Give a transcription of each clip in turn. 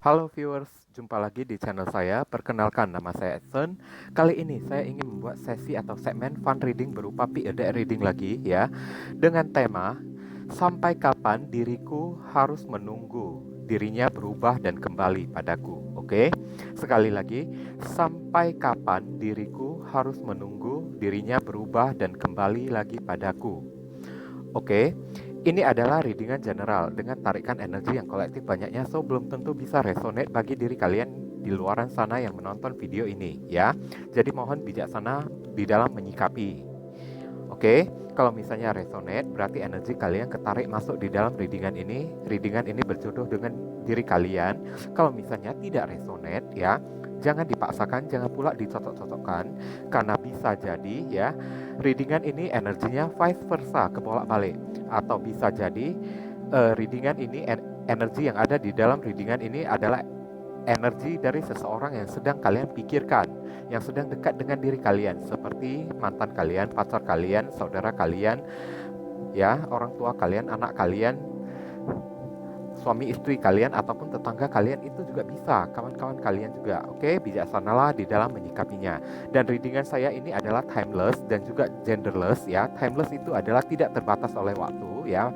Halo viewers, jumpa lagi di channel saya. Perkenalkan, nama saya Edson. Kali ini saya ingin membuat sesi atau segmen fun reading berupa PID reading lagi ya, dengan tema sampai kapan diriku harus menunggu dirinya berubah dan kembali padaku. Oke, sekali lagi, sampai kapan diriku harus menunggu dirinya berubah dan kembali lagi padaku. Oke, ini adalah readingan general dengan tarikan energi yang kolektif banyaknya, so belum tentu bisa resonate bagi diri kalian di luaran sana yang menonton video ini ya. Jadi mohon bijaksana di dalam menyikapi. Oke, kalau misalnya resonate berarti energi kalian ketarik masuk di dalam readingan ini. Readingan ini berjodoh dengan diri kalian. Kalau misalnya tidak resonate ya, jangan dipaksakan, jangan pula dicocok-cocokkan, karena bisa jadi ya readingan ini energinya vice versa, kebolak-balik, atau bisa jadi readingan ini energi yang ada di dalam readingan ini adalah energi dari seseorang yang sedang kalian pikirkan, yang sedang dekat dengan diri kalian, seperti mantan kalian, pacar kalian, saudara kalian, ya, orang tua kalian, anak kalian, suami istri kalian, ataupun tetangga kalian. Itu juga bisa kawan-kawan kalian juga. Oke, bijaksanalah di dalam menyikapinya. Dan readingan saya ini adalah timeless dan juga genderless ya. Timeless itu adalah tidak terbatas oleh waktu ya.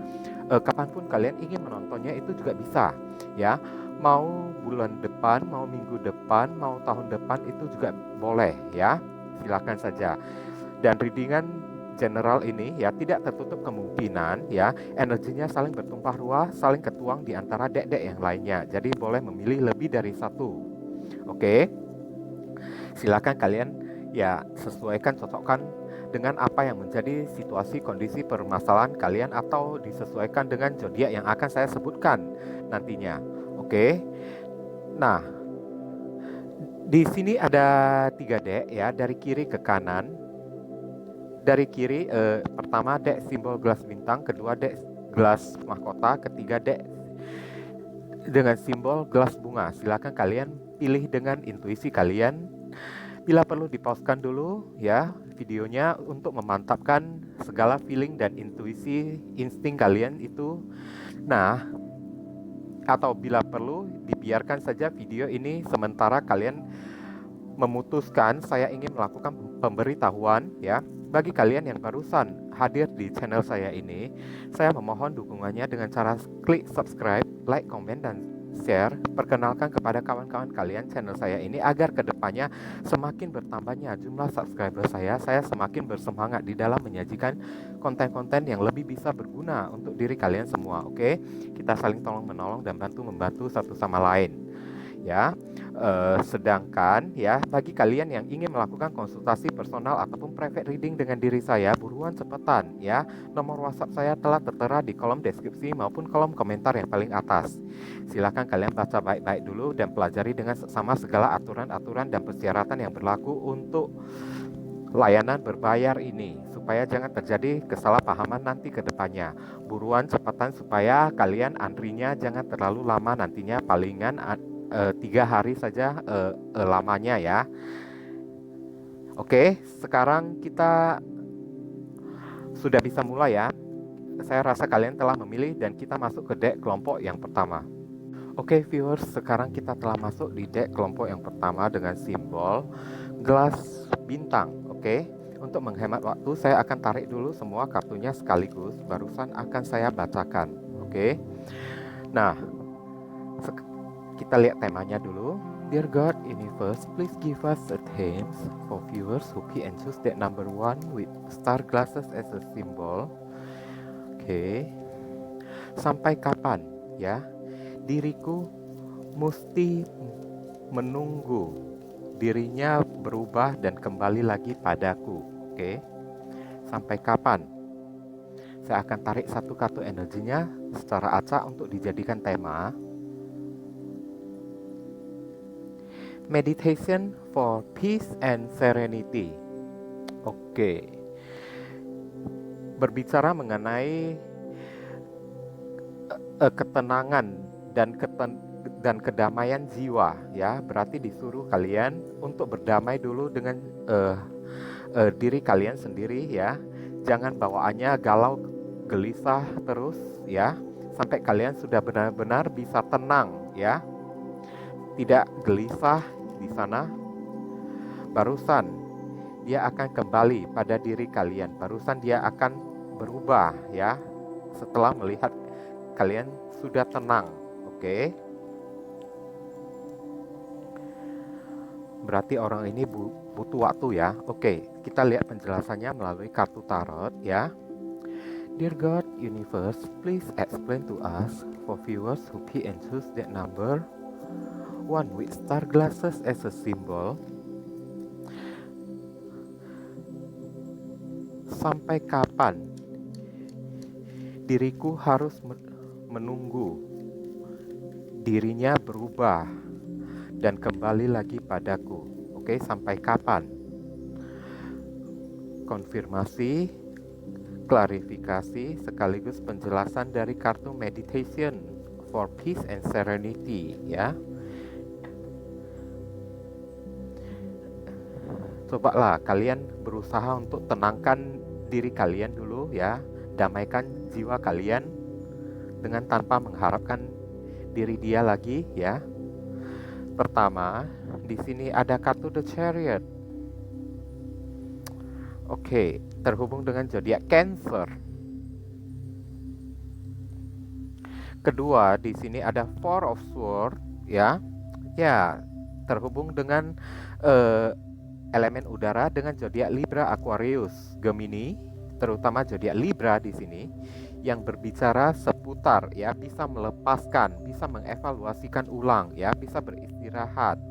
Kapanpun kalian ingin menontonnya itu juga bisa ya. Mau bulan depan, mau minggu depan, mau tahun depan itu juga boleh ya. Silakan saja. Dan readingan general ini ya tidak tertutup kemungkinan ya energinya saling bertumpah ruah, saling ketuang di antara dek-dek yang lainnya. Jadi boleh memilih lebih dari satu. Oke, silakan kalian ya sesuaikan, cocokkan dengan apa yang menjadi situasi kondisi permasalahan kalian, atau disesuaikan dengan zodiak yang akan saya sebutkan nantinya. Oke, nah di sini ada 3 dek ya, dari kiri ke kanan. Dari kiri pertama dek simbol gelas bintang, kedua dek gelas mahkota, ketiga dek dengan simbol gelas bunga. Silakan kalian pilih dengan intuisi kalian. Bila perlu dipauskan dulu ya videonya untuk memantapkan segala feeling dan intuisi insting kalian itu. Nah, atau bila perlu dibiarkan saja video ini sementara kalian memutuskan saya ingin melakukan pemberitahuan ya. Bagi kalian yang barusan hadir di channel saya ini, saya memohon dukungannya dengan cara klik subscribe, like, komen, dan share. Perkenalkan kepada kawan-kawan kalian channel saya ini agar kedepannya semakin bertambahnya jumlah subscriber saya semakin bersemangat di dalam menyajikan konten-konten yang lebih bisa berguna untuk diri kalian semua. Oke, kita saling tolong menolong dan bantu membantu satu sama lain ya. Sedangkan ya bagi kalian yang ingin melakukan konsultasi personal ataupun private reading dengan diri saya, buruan cepetan ya. Nomor WhatsApp saya telah tertera di kolom deskripsi maupun kolom komentar yang paling atas. Silakan kalian baca baik-baik dulu dan pelajari dengan seksama segala aturan-aturan dan persyaratan yang berlaku untuk layanan berbayar ini, supaya jangan terjadi kesalahpahaman nanti ke depannya. Buruan cepetan supaya kalian antrinya jangan terlalu lama nantinya, palingan 3 hari saja lamanya ya. Oke, sekarang kita sudah bisa mulai ya. Saya rasa kalian telah memilih dan kita masuk ke dek kelompok yang pertama. Oke viewers, sekarang kita telah masuk di dek kelompok yang pertama dengan simbol gelas bintang. Oke, untuk menghemat waktu saya akan tarik dulu semua kartunya sekaligus, barusan akan saya bacakan. Oke, nah kita lihat temanya dulu. Dear God, Universe, please give us a themes for viewers who pick and choose that number 1 with star glasses as a symbol. Oke, sampai kapan ya diriku mesti menunggu dirinya berubah dan kembali lagi padaku. Oke, sampai kapan? Saya akan tarik satu kartu energinya secara acak untuk dijadikan tema. Meditation for peace and serenity. Oke, berbicara mengenai ketenangan dan kedamaian jiwa ya. Berarti disuruh kalian untuk berdamai dulu dengan diri kalian sendiri ya. Jangan bawaannya galau gelisah terus ya, sampai kalian sudah benar-benar bisa tenang ya. tidak gelisah di sana, barusan dia akan kembali pada diri kalian. Barusan dia akan berubah ya, setelah melihat kalian sudah tenang. Oke. Berarti orang ini butuh waktu ya. Oke, kita lihat penjelasannya melalui kartu tarot ya. Dear God, Universe, please explain to us for viewers who pick and choose that number. One with star glasses as a symbol. Sampai kapan diriku harus menunggu dirinya berubah dan kembali lagi padaku? Oke, sampai kapan? Konfirmasi, klarifikasi, sekaligus penjelasan dari kartu meditation for peace and serenity ya. Cobalah kalian berusaha untuk tenangkan diri kalian dulu ya, damaikan jiwa kalian dengan tanpa mengharapkan diri dia lagi ya. Pertama, di sini ada kartu The Chariot. Oke, terhubung dengan zodiak Cancer. Kedua, di sini ada Four of Swords ya. Ya, terhubung dengan elemen udara dengan zodiak Libra, Aquarius, Gemini, terutama zodiak Libra di sini yang berbicara seputar ya, bisa melepaskan, bisa mengevaluasikan ulang ya, bisa beristirahat.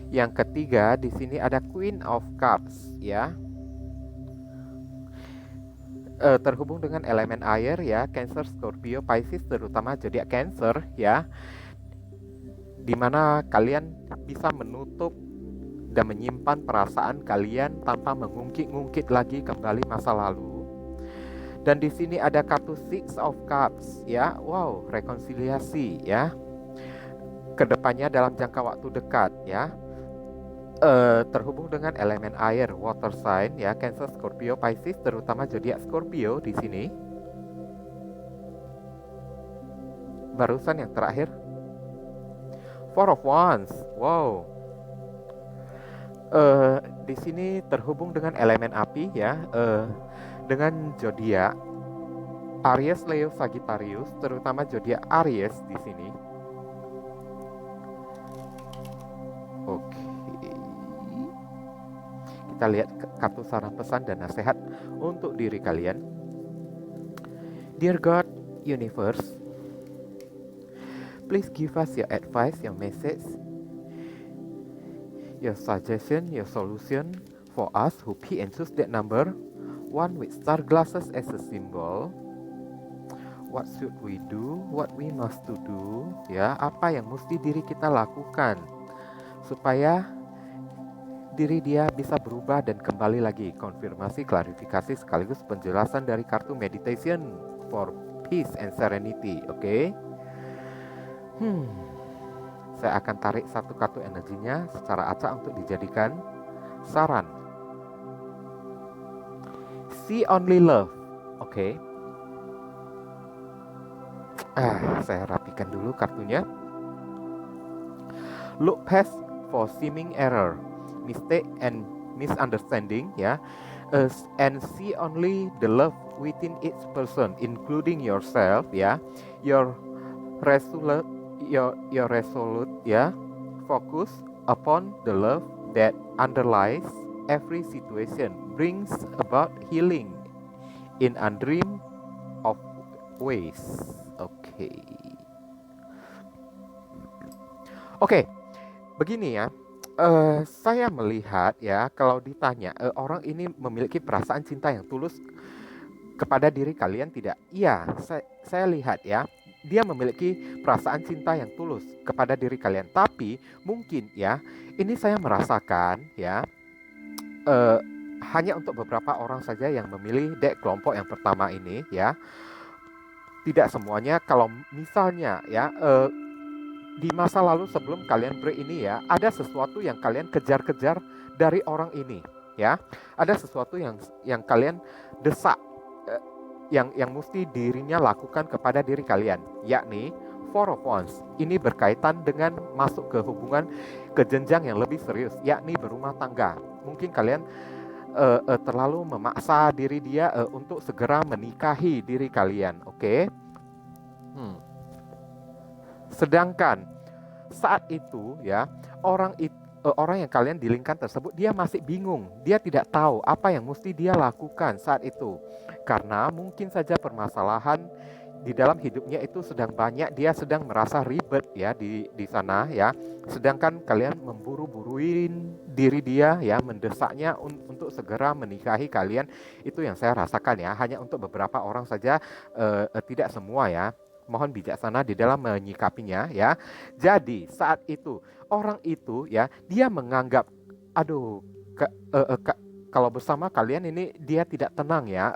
Yang ketiga di sini ada Queen of Cups ya. Terhubung dengan elemen air ya, Cancer, Scorpio, Pisces, terutama zodiak Cancer ya, dimana kalian bisa menutup dan menyimpan perasaan kalian tanpa mengungkit-ungkit lagi kembali masa lalu. Dan di sini ada kartu Six of Cups ya, wow, rekonsiliasi ya, kedepannya dalam jangka waktu dekat ya. Terhubung dengan elemen air, water sign ya, Cancer, Scorpio, Pisces, terutama zodiak Scorpio di sini. Barusan yang terakhir Four of Wands, wow. Di sini terhubung dengan elemen api ya, dengan zodiak Aries, Leo, Sagittarius, terutama zodiak Aries di sini. Oke. Kita lihat kartu saran pesan dan nasihat untuk diri kalian. Dear God, Universe, please give us your advice, your message, your suggestion, your solution for us who pick and choose that number. One with star glasses as a symbol. What should we do? What we must to do? Ya, apa yang mesti diri kita lakukan supaya diri dia bisa berubah dan kembali lagi. Konfirmasi, klarifikasi, sekaligus penjelasan dari kartu meditation for peace and serenity. Oke. Saya akan tarik satu kartu energinya secara acak untuk dijadikan saran. See only love. Oke. Saya rapikan dulu kartunya. Look past for seeming error, mistake and misunderstanding ya, and see only the love within each person, including yourself ya. Your resolute ya, focus upon the love that underlies every situation, brings about healing in a dream of ways. Oke, begini ya. Saya melihat ya, kalau ditanya orang ini memiliki perasaan cinta yang tulus kepada diri kalian tidak? Iya, saya lihat ya, dia memiliki perasaan cinta yang tulus kepada diri kalian. Tapi mungkin ya, ini saya merasakan ya, hanya untuk beberapa orang saja yang memilih dek kelompok yang pertama ini ya. Tidak semuanya. Kalau misalnya ya, di masa lalu sebelum kalian break ini ya, ada sesuatu yang kalian kejar-kejar dari orang ini ya. Ada sesuatu yang kalian desak, yang mesti dirinya lakukan kepada diri kalian, yakni Four of Wands ini berkaitan dengan masuk ke hubungan ke jenjang yang lebih serius, yakni berumah tangga. Mungkin kalian terlalu memaksa diri dia untuk segera menikahi diri kalian, oke? Sedangkan saat itu ya, orang yang kalian dilingkan tersebut dia masih bingung, dia tidak tahu apa yang mesti dia lakukan saat itu, karena mungkin saja permasalahan di dalam hidupnya itu sedang banyak, dia sedang merasa ribet ya di sana ya. Sedangkan kalian memburu-buruin diri dia ya, mendesaknya untuk segera menikahi kalian. Itu yang saya rasakan ya, hanya untuk beberapa orang saja, tidak semua ya. Mohon bijaksana di dalam menyikapinya ya. Jadi saat itu orang itu ya, dia menganggap aduh kalau bersama kalian ini dia tidak tenang ya.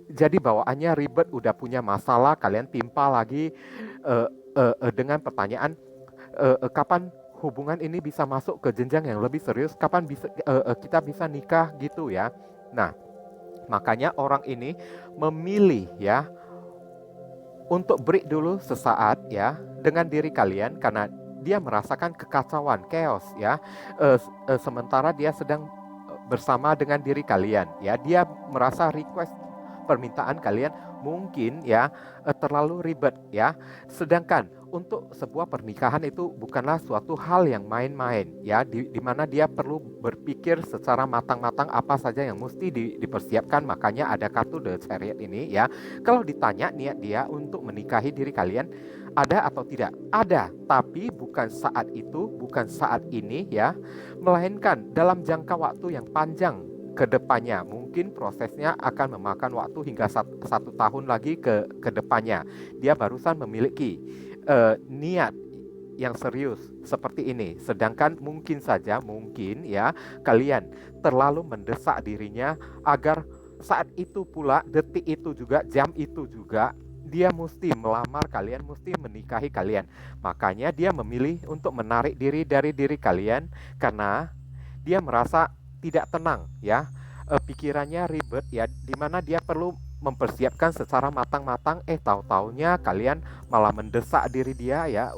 Jadi bawaannya ribet, udah punya masalah, kalian timpa lagi dengan pertanyaan kapan hubungan ini bisa masuk ke jenjang yang lebih serius, kapan bisa kita bisa nikah gitu ya. Nah, makanya orang ini memilih ya untuk break dulu sesaat ya dengan diri kalian, karena dia merasakan kekacauan, chaos ya. Sementara dia sedang bersama dengan diri kalian ya, dia merasa request permintaan kalian mungkin ya terlalu ribet ya. Sedangkan untuk sebuah pernikahan itu bukanlah suatu hal yang main-main ya, di mana dia perlu berpikir secara matang-matang apa saja yang mesti dipersiapkan. Makanya ada kartu The Chariot ini ya. Kalau ditanya niat dia untuk menikahi diri kalian ada atau tidak? Ada, tapi bukan saat itu, bukan saat ini ya, melainkan dalam jangka waktu yang panjang ke depannya. Mungkin prosesnya akan memakan waktu hingga satu tahun lagi ke depannya. Dia barusan memiliki niat yang serius seperti ini. Sedangkan mungkin saja, mungkin ya, kalian terlalu mendesak dirinya agar saat itu pula, detik itu juga, jam itu juga, dia mesti melamar kalian, mesti menikahi kalian. Makanya dia memilih untuk menarik diri dari diri kalian, karena dia merasa tidak tenang ya, pikirannya ribet ya, dimana dia perlu mempersiapkan secara matang-matang. Tahu-taunya kalian malah mendesak diri dia ya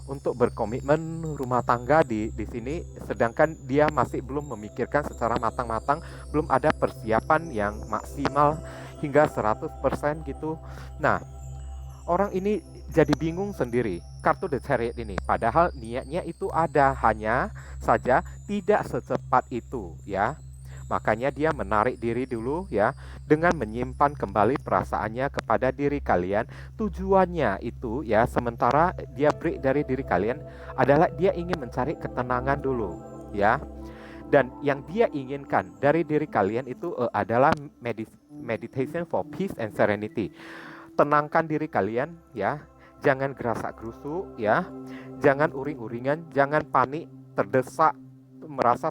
untuk berkomitmen rumah tangga di sini, sedangkan dia masih belum memikirkan secara matang-matang, belum ada persiapan yang maksimal hingga 100% gitu. Nah, orang ini jadi bingung sendiri, kartu The Chariot ini. Padahal niatnya itu ada, hanya saja tidak secepat itu ya. Makanya dia menarik diri dulu ya, dengan menyimpan kembali perasaannya kepada diri kalian. Tujuannya itu ya, sementara dia break dari diri kalian, adalah dia ingin mencari ketenangan dulu ya. Dan yang dia inginkan dari diri kalian itu adalah meditation for peace and serenity. Tenangkan diri kalian ya, jangan gerasak-gerusuk ya, jangan uring-uringan, jangan panik, terdesak, merasa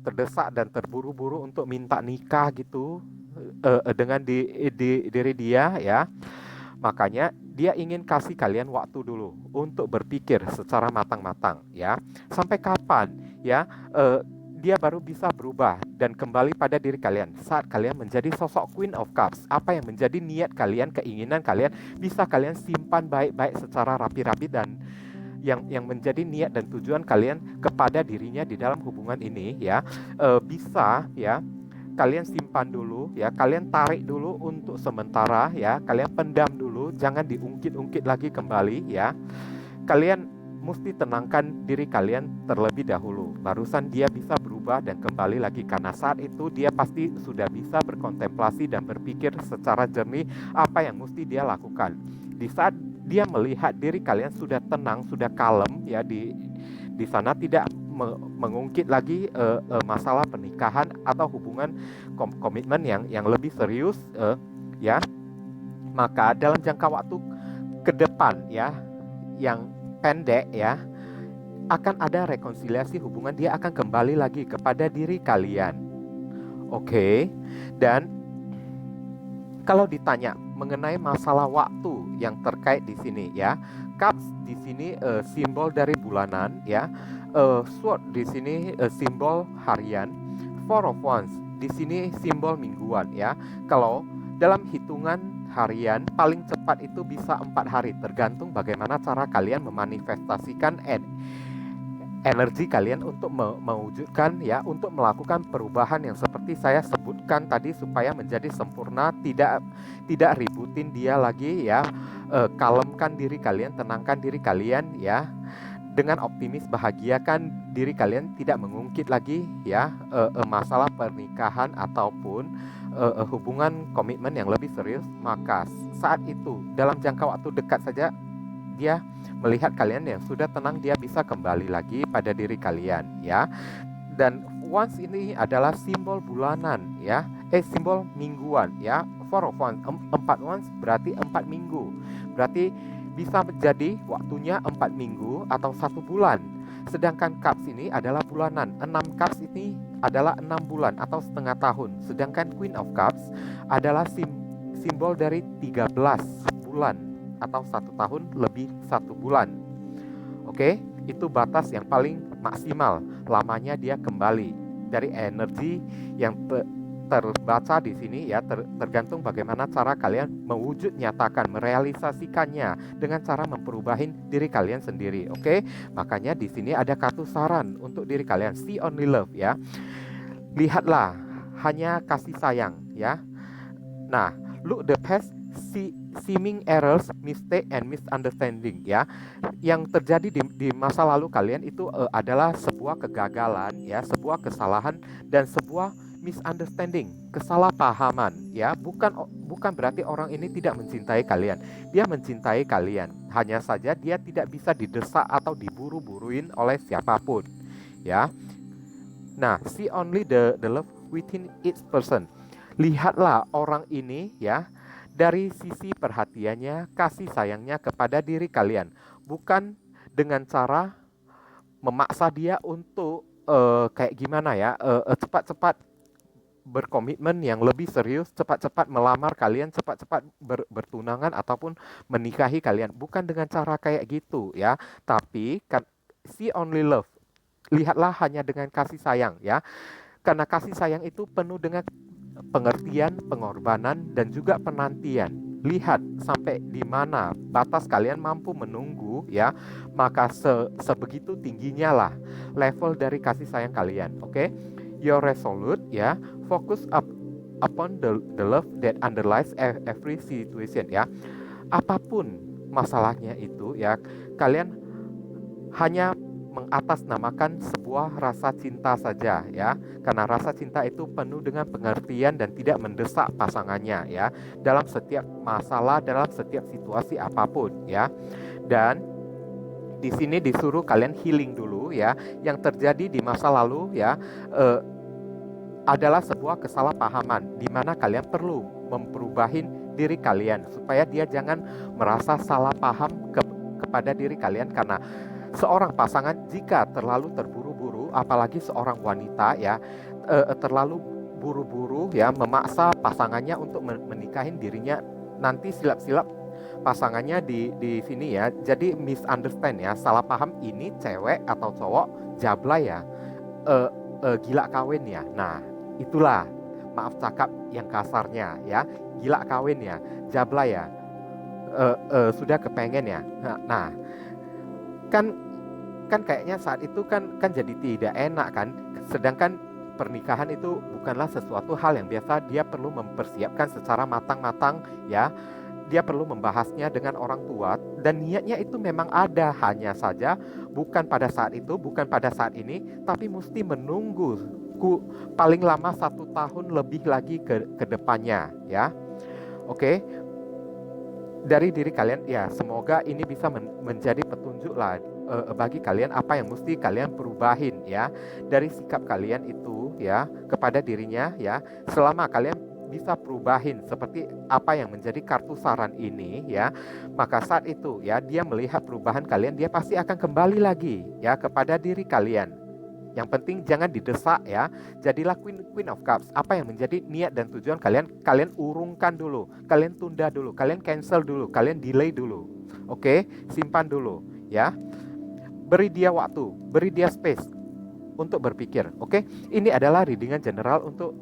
terdesak dan terburu-buru untuk minta nikah gitu dengan diri dia ya. Makanya dia ingin kasih kalian waktu dulu untuk berpikir secara matang-matang ya. Sampai kapan ya dia baru bisa berubah dan kembali pada diri kalian saat kalian menjadi sosok Queen of Cups. Apa yang menjadi niat kalian, keinginan kalian, bisa kalian simpan baik-baik secara rapi-rapi, dan yang menjadi niat dan tujuan kalian kepada dirinya di dalam hubungan ini ya, bisa ya kalian simpan dulu ya, kalian tarik dulu untuk sementara ya, kalian pendam dulu, jangan diungkit-ungkit lagi kembali ya. Kalian mesti tenangkan diri kalian terlebih dahulu, barusan dia bisa berubah dan kembali lagi, karena saat itu dia pasti sudah bisa berkontemplasi dan berpikir secara jernih apa yang mesti dia lakukan. Di saat dia melihat diri kalian sudah tenang, sudah kalem ya, di sana tidak mengungkit lagi masalah pernikahan atau hubungan komitmen yang lebih serius ya, maka dalam jangka waktu ke depan ya, yang pendek ya, akan ada rekonsiliasi hubungan, dia akan kembali lagi kepada diri kalian. Oke. Dan kalau ditanya mengenai masalah waktu yang terkait di sini ya, Cups di sini simbol dari bulanan ya, Sword di sini simbol harian, Four of Wands di sini simbol mingguan ya. Kalau dalam hitungan harian, paling cepat itu bisa 4 hari, tergantung bagaimana cara kalian memanifestasikan energi kalian untuk mewujudkan ya, untuk melakukan perubahan yang seperti saya sebutkan tadi supaya menjadi sempurna, tidak ributin dia lagi ya. Kalemkan diri kalian, tenangkan diri kalian ya. Dengan optimis, bahagiakan diri kalian, tidak mengungkit lagi ya masalah pernikahan ataupun hubungan komitmen yang lebih serius. Maka saat itu dalam jangka waktu dekat saja dia melihat kalian yang sudah tenang, dia bisa kembali lagi pada diri kalian ya. Dan once ini adalah simbol bulanan ya, simbol mingguan ya. Four of Wands, 4 once berarti 4 minggu, berarti bisa menjadi waktunya 4 minggu atau 1 bulan. Sedangkan Cups ini adalah bulanan, 6 Cups ini adalah 6 bulan atau setengah tahun. Sedangkan Queen of Cups adalah simbol dari 13 bulan atau 1 tahun lebih 1 bulan. Oke, itu batas yang paling maksimal lamanya dia kembali dari energi yang terbaca di sini ya. Tergantung bagaimana cara kalian mewujud nyatakan, merealisasikannya dengan cara memperubahin diri kalian sendiri. Oke, makanya di sini ada kartu saran untuk diri kalian, see only love ya. Lihatlah hanya kasih sayang ya. Nah, look the past, seeming errors, mistake and misunderstanding ya. Yang terjadi di masa lalu kalian itu adalah sebuah kegagalan ya, sebuah kesalahan dan sebuah misunderstanding, kesalahpahaman ya. Bukan berarti orang ini tidak mencintai kalian. Dia mencintai kalian. Hanya saja dia tidak bisa didesak atau diburu-buruin oleh siapapun ya. Nah, see only the love within each person. Lihatlah orang ini ya dari sisi perhatiannya, kasih sayangnya kepada diri kalian, bukan dengan cara memaksa dia untuk kayak gimana ya, cepat-cepat berkomitmen yang lebih serius, cepat-cepat melamar kalian, cepat-cepat bertunangan ataupun menikahi kalian. Bukan dengan cara kayak gitu ya, tapi see only love. Lihatlah hanya dengan kasih sayang ya. Karena kasih sayang itu penuh dengan pengertian, pengorbanan, dan juga penantian. Lihat sampai di mana batas kalian mampu menunggu ya. Maka sebegitu tingginya lah level dari kasih sayang kalian. Oke, you're resolute ya. Focus upon the love that underlies every situation ya. Apapun masalahnya itu ya, kalian hanya mengatasnamakan sebuah rasa cinta saja ya. Karena rasa cinta itu penuh dengan pengertian dan tidak mendesak pasangannya ya, dalam setiap masalah, dalam setiap situasi apapun ya. Dan di sini disuruh kalian healing dulu ya. Yang terjadi di masa lalu ya adalah sebuah kesalahpahaman di mana kalian perlu memperubahin diri kalian supaya dia jangan merasa salah paham kepada diri kalian. Karena seorang pasangan jika terlalu terburu-buru, apalagi seorang wanita ya, terlalu buru-buru ya memaksa pasangannya untuk menikahin dirinya, nanti silap-silap pasangannya di sini ya, jadi misunderstand ya, salah paham ini cewek atau cowok jablay ya, gila kawin ya. Nah itulah, maaf cakap yang kasarnya ya, gila kawin ya, jablay ya, sudah kepengen ya. Nah kan kayaknya saat itu kan jadi tidak enak kan. Sedangkan pernikahan itu bukanlah sesuatu hal yang biasa, dia perlu mempersiapkan secara matang-matang ya. Dia perlu membahasnya dengan orang tua dan niatnya itu memang ada, hanya saja bukan pada saat itu, bukan pada saat ini, tapi mesti menunggu paling lama 1 tahun lebih lagi ke depannya ya. Oke, dari diri kalian ya, semoga ini bisa menjadi petunjuk lah bagi kalian apa yang mesti kalian perubahin ya dari sikap kalian itu ya kepada dirinya ya. Selama kalian bisa perubahin seperti apa yang menjadi kartu saran ini ya, maka saat itu ya dia melihat perubahan kalian, dia pasti akan kembali lagi ya kepada diri kalian. Yang penting jangan didesak ya. Jadilah Queen of Cups. Apa yang menjadi niat dan tujuan kalian urungkan dulu, kalian tunda dulu, kalian cancel dulu, kalian delay dulu. Oke, simpan dulu ya. Beri dia waktu, beri dia space untuk berpikir. Oke, ini adalah readingan general untuk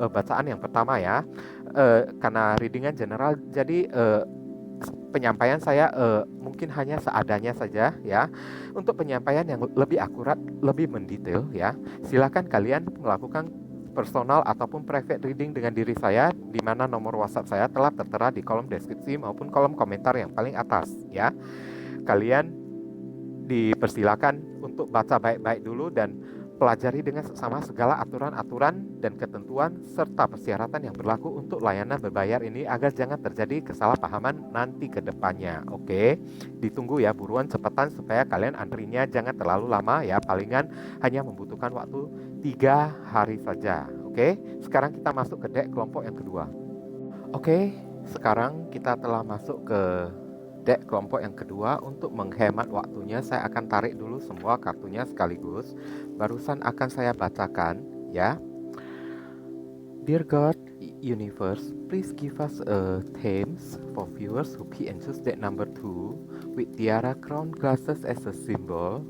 bacaan yang pertama ya. karena readingan general, jadi penyampaian saya mungkin hanya seadanya saja ya. Untuk penyampaian yang lebih akurat, lebih mendetail ya, silakan kalian melakukan personal ataupun private reading dengan diri saya, di mana nomor WhatsApp saya telah tertera di kolom deskripsi maupun kolom komentar yang paling atas ya. Kalian dipersilakan untuk baca baik-baik dulu dan pelajari dengan seksama segala aturan-aturan dan ketentuan serta persyaratan yang berlaku untuk layanan berbayar ini agar jangan terjadi kesalahpahaman nanti ke depannya. Oke, ditunggu ya, buruan cepetan supaya kalian antrinya jangan terlalu lama ya, palingan hanya membutuhkan waktu 3 hari saja. Oke, sekarang kita masuk ke deck kelompok yang kedua. Oke, sekarang kita telah masuk ke deck kelompok yang kedua. Untuk menghemat waktunya, saya akan tarik dulu semua kartunya sekaligus. Barusan akan saya bacakan ya. Dear God, Universe, please give us a themes for viewers who pick and choose deck number 2 with tiara crown glasses as a symbol.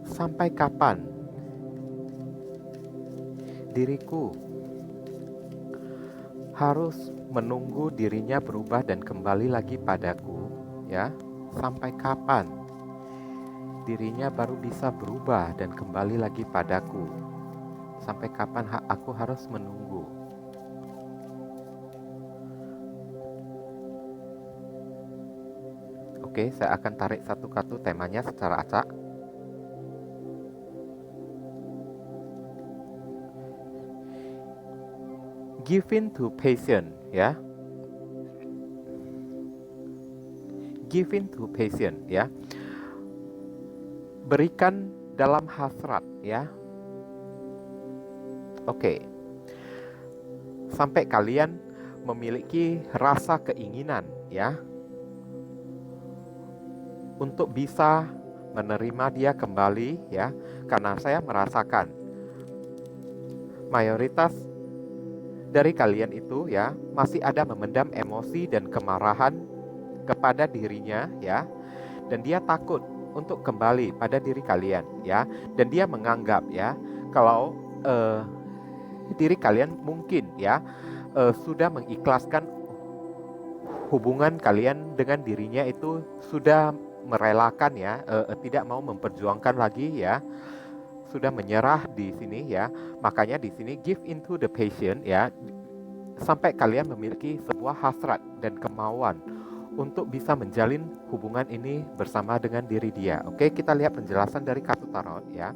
Sampai kapan diriku harus menunggu dirinya berubah dan kembali lagi padaku ya? Sampai kapan dirinya baru bisa berubah dan kembali lagi padaku? Sampai kapan aku harus menunggu? Oke, saya akan tarik satu kartu temanya secara acak. Give in to patience ya. Give in to patience ya. Berikan dalam hasrat ya. Oke. Sampai kalian memiliki rasa keinginan ya untuk bisa menerima dia kembali ya, karena saya merasakan mayoritas dari kalian itu ya masih ada memendam emosi dan kemarahan kepada dirinya ya, dan dia takut untuk kembali pada diri kalian ya, dan dia menganggap ya kalau diri kalian mungkin ya sudah mengikhlaskan hubungan kalian dengan dirinya, itu sudah merelakan ya, tidak mau memperjuangkan lagi ya, sudah menyerah di sini ya. Makanya di sini give into the passion ya, sampai kalian memiliki sebuah hasrat dan kemauan untuk bisa menjalin hubungan ini bersama dengan diri dia. Oke, kita lihat penjelasan dari kartu tarot ya.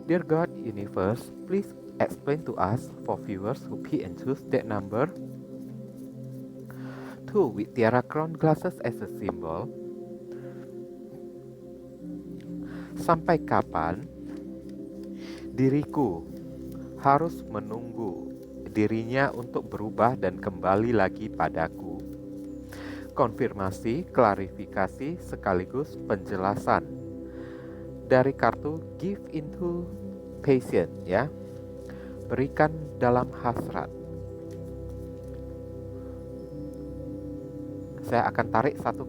Dear God, Universe, please explain to us for viewers who pick and choose that number 2 with tiara crown glasses as a symbol. Sampai kapan diriku harus menunggu dirinya untuk berubah dan kembali lagi padaku? Konfirmasi, klarifikasi, sekaligus penjelasan dari kartu give into patience ya. Berikan dalam hasrat. Saya akan tarik satu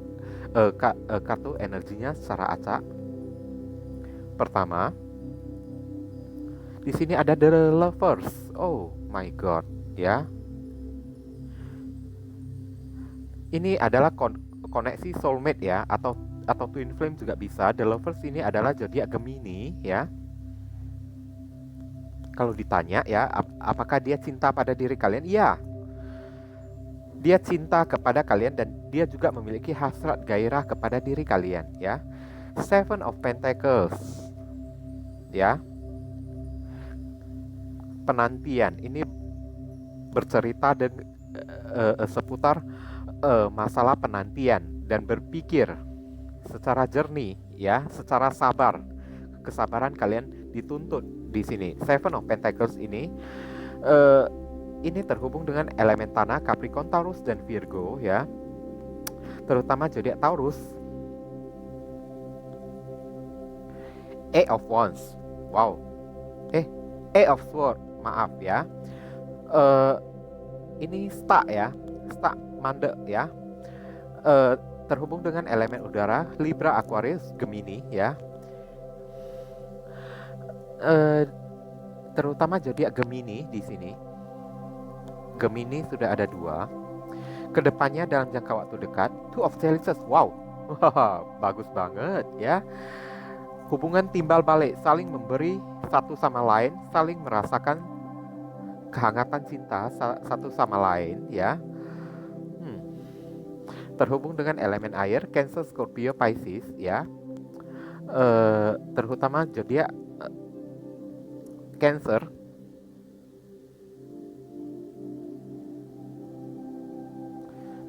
kartu energinya secara acak. Pertama, di sini ada the lovers. Oh my god, ya. Ini adalah koneksi soulmate ya, atau twin flame juga bisa. The lovers ini adalah zodiak Gemini ya. Kalau ditanya ya, apakah dia cinta pada diri kalian? Iya. Dia cinta kepada kalian dan dia juga memiliki hasrat gairah kepada diri kalian ya. Seven of Pentacles ya. Penantian ini bercerita dan seputar masalah penantian dan berpikir secara jernih ya, secara sabar. Kesabaran kalian dituntut di sini. Seven of Pentacles ini terhubung dengan elemen tanah Capricorn, Taurus dan Virgo ya. Terutama zodiak Taurus. Eight of Wands. Wow. Eight of Swords, maaf ya. Ini stak ya, stak mandek ya. Terhubung dengan elemen udara Libra, Aquarius, Gemini ya. terutama zodiak Gemini di sini. Gemini sudah ada 2. Kedepannya dalam jangka waktu dekat, Two of Chalices, wow, bagus banget ya. Hubungan timbal balik, saling memberi satu sama lain, saling merasakan kehangatan cinta satu sama lain ya. Terhubung dengan elemen air, Cancer, Scorpio, Pisces ya. Terutama zodiak Cancer.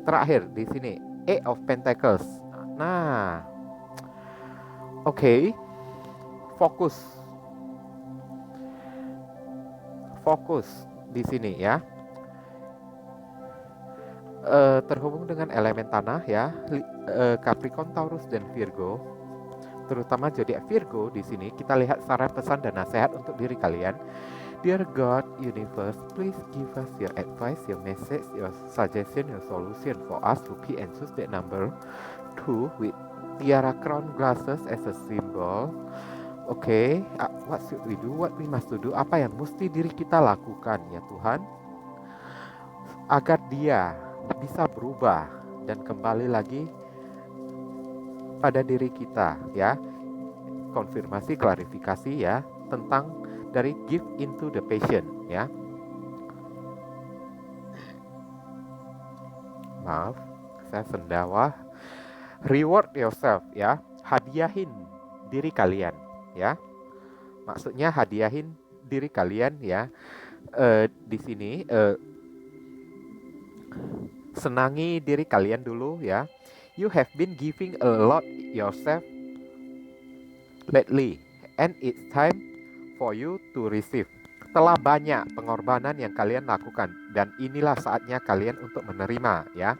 Terakhir di sini Eight of Pentacles. Nah, oke. Fokus di sini ya. Terhubung dengan elemen tanah ya, Capricorn, Taurus dan Virgo. Terutama zodiak Virgo di sini kita lihat saran, pesan dan nasihat untuk diri kalian. Dear God, Universe, please give us your advice, your message, your suggestion, your solution for us to pick and choose that number 2 with tiara crown glasses as a symbol. Oke, what should we do? What we must do? Apa yang mesti diri kita lakukan ya Tuhan, agar dia bisa berubah dan kembali lagi pada diri kita ya. Konfirmasi, klarifikasi ya tentang dari give into the passion ya. Maaf, saya sendawa. Reward yourself ya, hadiahin diri kalian ya. Maksudnya hadiahin diri kalian ya. Di sini senangi diri kalian dulu ya. You have been giving a lot yourself lately and it's time for you to receive. Telah banyak pengorbanan yang kalian lakukan dan inilah saatnya kalian untuk menerima ya.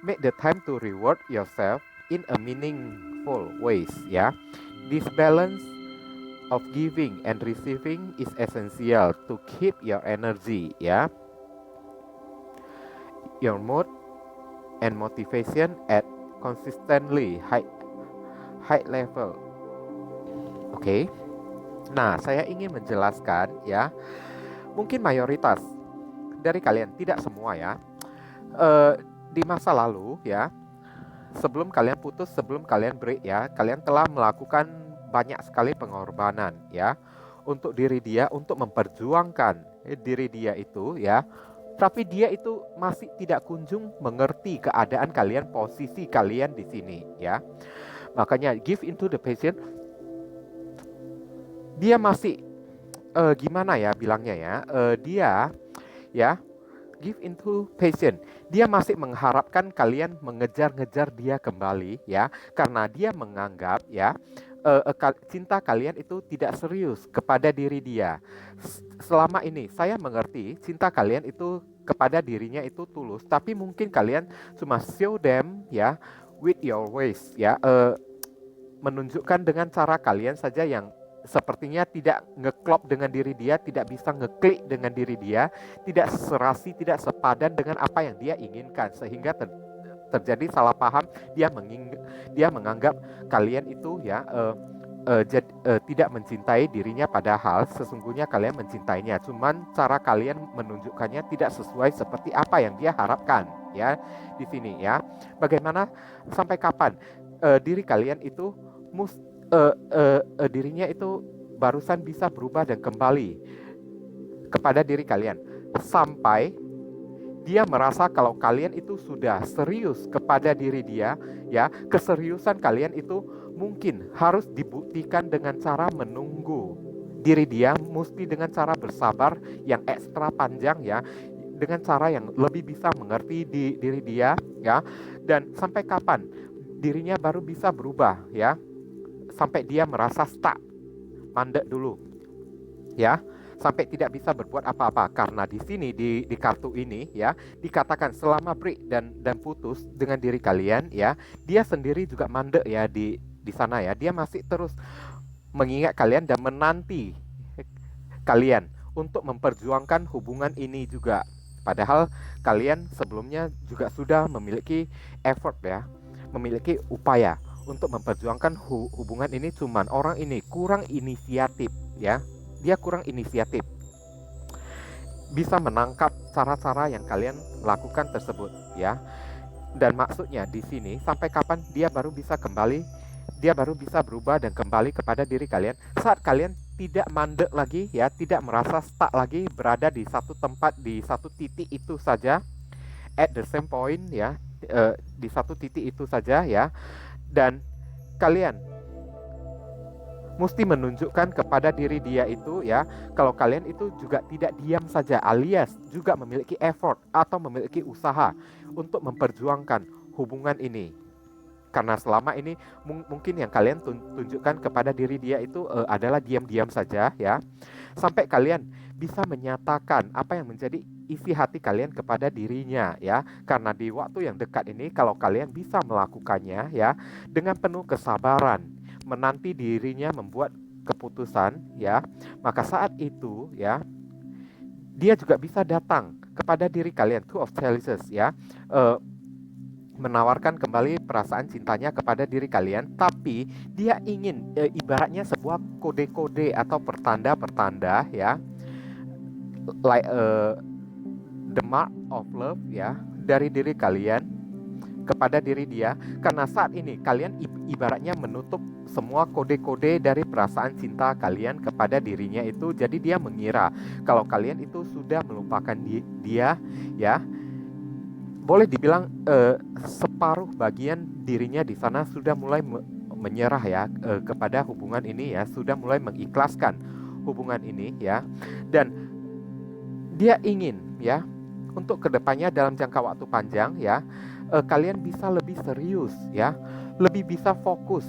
Make the time to reward yourself in a meaningful ways ya. This balance of giving and receiving is essential to keep your energy ya. Your mood and motivation at consistently high level. Oke. Nah, saya ingin menjelaskan ya. Mungkin mayoritas dari kalian, tidak semua ya. Di masa lalu ya, sebelum kalian putus, sebelum kalian break ya, kalian telah melakukan banyak sekali pengorbanan ya untuk diri dia, untuk memperjuangkan diri dia itu ya. Tapi dia itu masih tidak kunjung mengerti keadaan kalian, posisi kalian di sini ya. Makanya give into the passion. Dia masih gimana ya bilangnya ya? Dia ya give into passion. Dia masih mengharapkan kalian mengejar-ngejar dia kembali ya, karena dia menganggap ya cinta kalian itu tidak serius kepada diri dia. Selama ini saya mengerti cinta kalian itu kepada dirinya itu tulus, tapi mungkin kalian cuma show them ya with your ways ya, menunjukkan dengan cara kalian saja yang sepertinya tidak ngeklop dengan diri dia, tidak bisa ngeklik dengan diri dia, tidak serasi, tidak sepadan dengan apa yang dia inginkan, sehingga terjadi salah paham. Dia menganggap kalian itu ya tidak mencintai dirinya, padahal sesungguhnya kalian mencintainya. Cuman cara kalian menunjukkannya tidak sesuai seperti apa yang dia harapkan ya di sini ya. Bagaimana, sampai kapan diri kalian itu dirinya itu barusan bisa berubah dan kembali kepada diri kalian, sampai dia merasa kalau kalian itu sudah serius kepada diri dia ya. Keseriusan kalian itu mungkin harus dibuktikan dengan cara menunggu diri dia, mesti dengan cara bersabar yang ekstra panjang ya, dengan cara yang lebih bisa mengerti diri dia ya. Dan sampai kapan dirinya baru bisa berubah ya? Sampai dia merasa stuck, mandek dulu ya, sampai tidak bisa berbuat apa-apa. Karena di sini di kartu ini ya dikatakan selama break dan putus dengan diri kalian ya, dia sendiri juga mandek ya di sana ya. Dia masih terus mengingat kalian dan menanti kalian untuk memperjuangkan hubungan ini juga. Padahal kalian sebelumnya juga sudah memiliki effort ya, memiliki upaya untuk memperjuangkan hubungan ini. Cuman orang ini kurang inisiatif ya. Dia kurang inisiatif bisa menangkap cara-cara yang kalian lakukan tersebut ya. Dan maksudnya di sini sampai kapan dia baru bisa berubah dan kembali kepada diri kalian saat kalian tidak mandek lagi ya, tidak merasa stuck lagi berada di satu tempat, di satu titik itu saja, at the same point ya, di satu titik itu saja ya. Dan kalian mesti menunjukkan kepada diri dia itu ya, kalau kalian itu juga tidak diam saja, alias juga memiliki effort atau memiliki usaha untuk memperjuangkan hubungan ini. Karena selama ini mungkin yang kalian tunjukkan kepada diri dia itu adalah diam-diam saja ya, sampai kalian bisa menyatakan apa yang menjadi isi hati kalian kepada dirinya ya. Karena di waktu yang dekat ini kalau kalian bisa melakukannya ya dengan penuh kesabaran, menanti dirinya membuat keputusan ya, maka saat itu ya dia juga bisa datang kepada diri kalian, Two of Chalices ya, menawarkan kembali perasaan cintanya kepada diri kalian, tapi dia ingin ibaratnya sebuah kode-kode atau pertanda-pertanda ya, like the mark of love ya, dari diri kalian kepada diri dia. Karena saat ini kalian ibaratnya menutup semua kode-kode dari perasaan cinta kalian kepada dirinya itu. Jadi dia mengira kalau kalian itu sudah melupakan dia ya. Boleh dibilang separuh bagian dirinya di sana sudah mulai menyerah ya kepada hubungan ini ya, sudah mulai mengikhlaskan hubungan ini ya. Dan dia ingin ya untuk kedepannya dalam jangka waktu panjang ya, kalian bisa lebih serius ya, lebih bisa fokus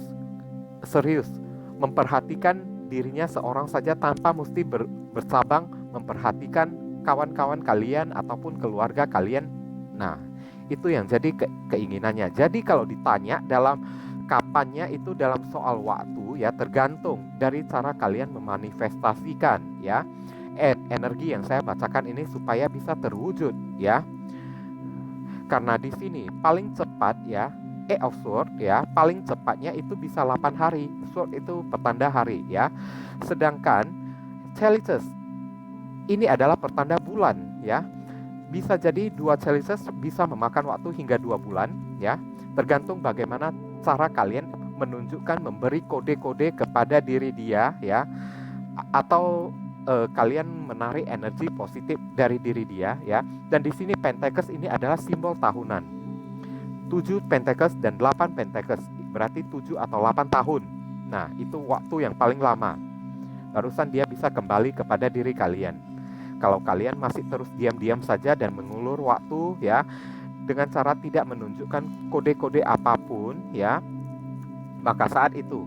serius memperhatikan dirinya seorang saja tanpa mesti bersabang memperhatikan kawan-kawan kalian ataupun keluarga kalian. Nah, itu yang jadi keinginannya. Jadi kalau ditanya dalam kapannya itu dalam soal waktu ya, tergantung dari cara kalian memanifestasikan ya energi yang saya bacakan ini supaya bisa terwujud ya. Karena di sini paling cepat ya, of Sword ya, paling cepatnya itu bisa 8 hari. Sword itu pertanda hari ya. Sedangkan Chalices ini adalah pertanda bulan ya. Bisa jadi 2 Chalices bisa memakan waktu hingga 2 bulan ya. Tergantung bagaimana cara kalian menunjukkan, memberi kode-kode kepada diri dia ya. Atau kalian menarik energi positif dari diri dia ya. Dan di sini Pentacles ini adalah simbol tahunan. 7 Pentacles dan 8 Pentacles berarti 7 atau 8 tahun. Nah, itu waktu yang paling lama. Barusan dia bisa kembali kepada diri kalian. Kalau kalian masih terus diam-diam saja dan mengulur waktu ya dengan cara tidak menunjukkan kode-kode apapun ya, maka saat itu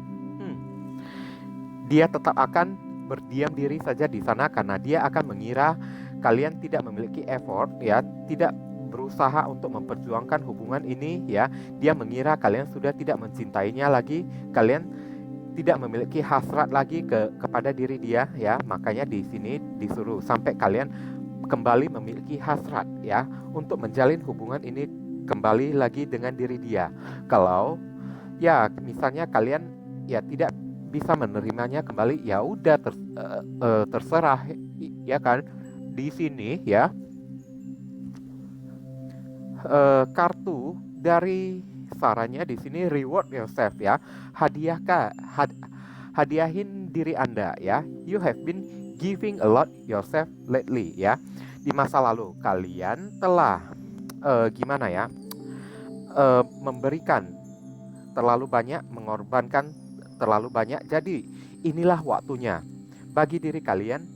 dia tetap akan berdiam diri saja di sana karena dia akan mengira kalian tidak memiliki effort ya, tidak berusaha untuk memperjuangkan hubungan ini ya. Dia mengira kalian sudah tidak mencintainya lagi, kalian tidak memiliki hasrat lagi kepada diri dia ya. Makanya di sini disuruh sampai kalian kembali memiliki hasrat ya untuk menjalin hubungan ini kembali lagi dengan diri dia. Kalau ya misalnya kalian ya tidak bisa menerimanya kembali, ya udah terserah ya kan. Di sini ya kartu dari sarannya di sini reward yourself ya, hadiahin diri Anda ya. You have been giving a lot yourself lately ya. Di masa lalu kalian telah gimana ya, memberikan terlalu banyak, mengorbankan terlalu banyak. Jadi inilah waktunya bagi diri kalian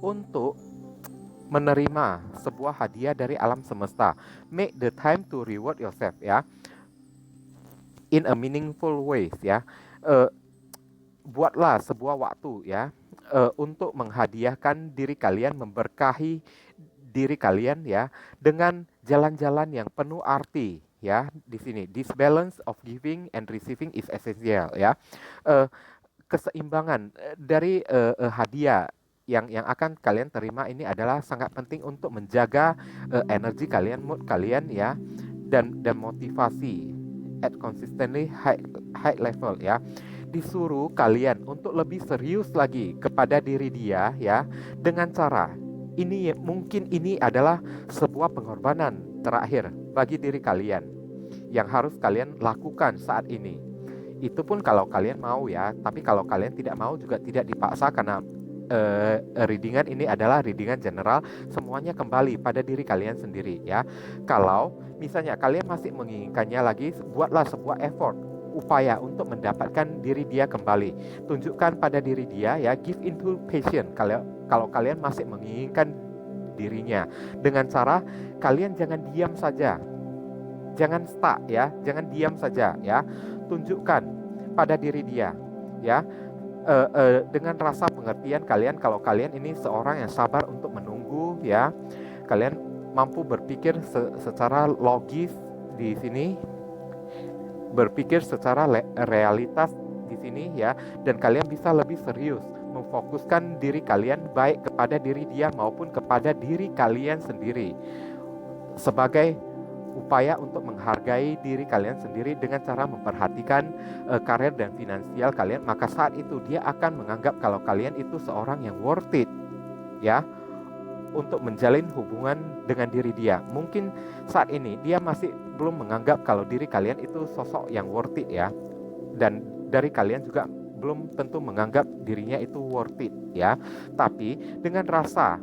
untuk menerima sebuah hadiah dari alam semesta. Make the time to reward yourself ya, in a meaningful ways ya. Buatlah sebuah waktu ya untuk menghadiahkan diri kalian, memberkahi diri kalian ya dengan jalan-jalan yang penuh arti ya. Di sini this balance of giving and receiving is essential ya. Keseimbangan dari hadiah yang akan kalian terima ini adalah sangat penting untuk menjaga energi kalian, mood kalian ya, dan motivasi at consistently high level ya. Disuruh kalian untuk lebih serius lagi kepada diri dia ya, dengan cara ini mungkin ini adalah sebuah pengorbanan terakhir bagi diri kalian yang harus kalian lakukan saat ini. Itu pun kalau kalian mau ya, tapi kalau kalian tidak mau juga tidak dipaksa, karena readingan ini adalah readingan general, semuanya kembali pada diri kalian sendiri ya. Kalau misalnya kalian masih menginginkannya lagi, buatlah sebuah effort, upaya untuk mendapatkan diri dia kembali. Tunjukkan pada diri dia ya, give into passion kalau kalian masih menginginkan dirinya, dengan cara kalian jangan diam saja. Jangan stuck ya, jangan diam saja ya. Tunjukkan pada diri dia ya, dengan rasa pengertian kalian, kalau kalian ini seorang yang sabar untuk menunggu ya. Kalian mampu berpikir secara logis di sini, berpikir secara realitas di sini ya, dan kalian bisa lebih serius memfokuskan diri kalian baik kepada diri dia maupun kepada diri kalian sendiri, sebagai upaya untuk menghargai diri kalian sendiri dengan cara memperhatikan karir dan finansial kalian. Maka saat itu dia akan menganggap kalau kalian itu seorang yang worth it ya, untuk menjalin hubungan dengan diri dia. Mungkin saat ini dia masih belum menganggap kalau diri kalian itu sosok yang worth it ya, dan dari kalian juga belum tentu menganggap dirinya itu worth it ya. Tapi dengan rasa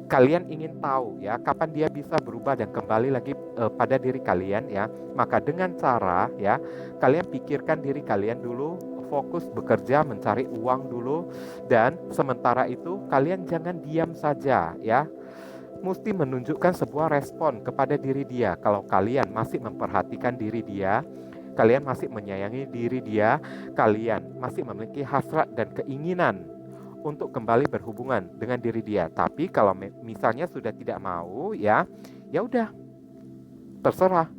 kalian ingin tahu ya kapan dia bisa berubah dan kembali lagi pada diri kalian ya, maka dengan cara ya kalian pikirkan diri kalian dulu, fokus bekerja mencari uang dulu, dan sementara itu kalian jangan diam saja ya, mesti menunjukkan sebuah respon kepada diri dia. Kalau kalian masih memperhatikan diri dia, kalian masih menyayangi diri dia, kalian masih memiliki hasrat dan keinginan untuk kembali berhubungan dengan diri dia. Tapi kalau misalnya sudah tidak mau ya, ya udah terserah.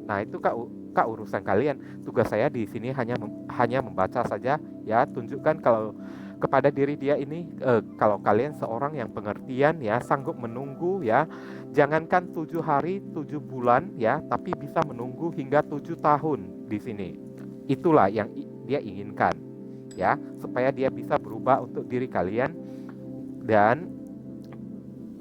Nah itu kak urusan kalian. Tugas saya di sini hanya membaca saja ya. Tunjukkan kalau kepada diri dia ini, kalau kalian seorang yang pengertian ya, sanggup menunggu ya. Jangankan 7 hari, 7 bulan ya, tapi bisa menunggu hingga 7 tahun di sini. Itulah yang dia inginkan ya, supaya dia bisa berubah untuk diri kalian dan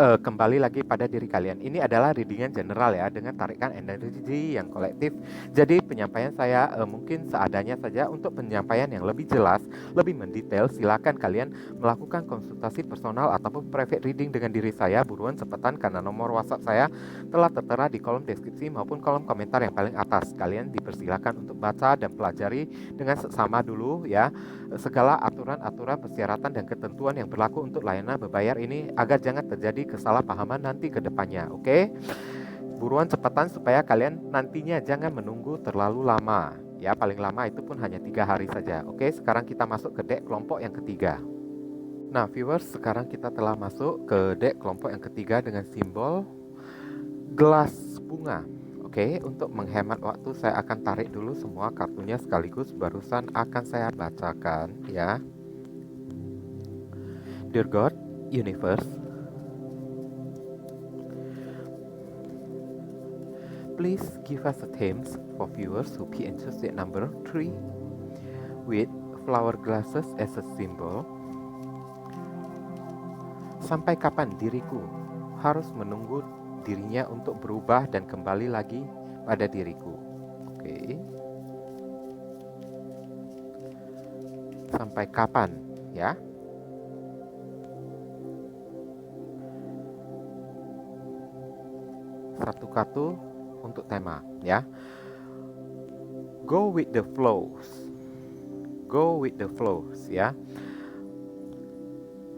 kembali lagi pada diri kalian. Ini adalah readingan general ya, dengan tarikan energi yang kolektif. Jadi penyampaian saya mungkin seadanya saja. Untuk penyampaian yang lebih jelas, lebih mendetail, silakan kalian melakukan konsultasi personal ataupun private reading dengan diri saya. Buruan cepetan, karena nomor WhatsApp saya telah tertera di kolom deskripsi maupun kolom komentar yang paling atas. Kalian dipersilakan untuk baca dan pelajari dengan seksama dulu ya, segala aturan-aturan persyaratan dan ketentuan yang berlaku untuk layanan berbayar ini, agar jangan terjadi kesalahpahaman nanti ke depannya. Oke? Buruan cepetan supaya kalian nantinya jangan menunggu terlalu lama. Ya, paling lama itu pun hanya 3 hari saja. Oke, sekarang kita masuk ke deck kelompok yang ketiga. Nah, viewers, sekarang kita telah masuk ke deck kelompok yang ketiga dengan simbol gelas bunga. Oke, untuk menghemat waktu saya akan tarik dulu semua kartunya sekaligus, barusan akan saya bacakan ya. Dear God, Universe, please give us a themes for viewers who be interested number 3 with flower glasses as a symbol. Sampai kapan diriku harus menunggu dirinya untuk berubah dan kembali lagi pada diriku? Oke. Sampai kapan ya? Satu kartu untuk tema ya. Go with the flows. Go with the flows ya.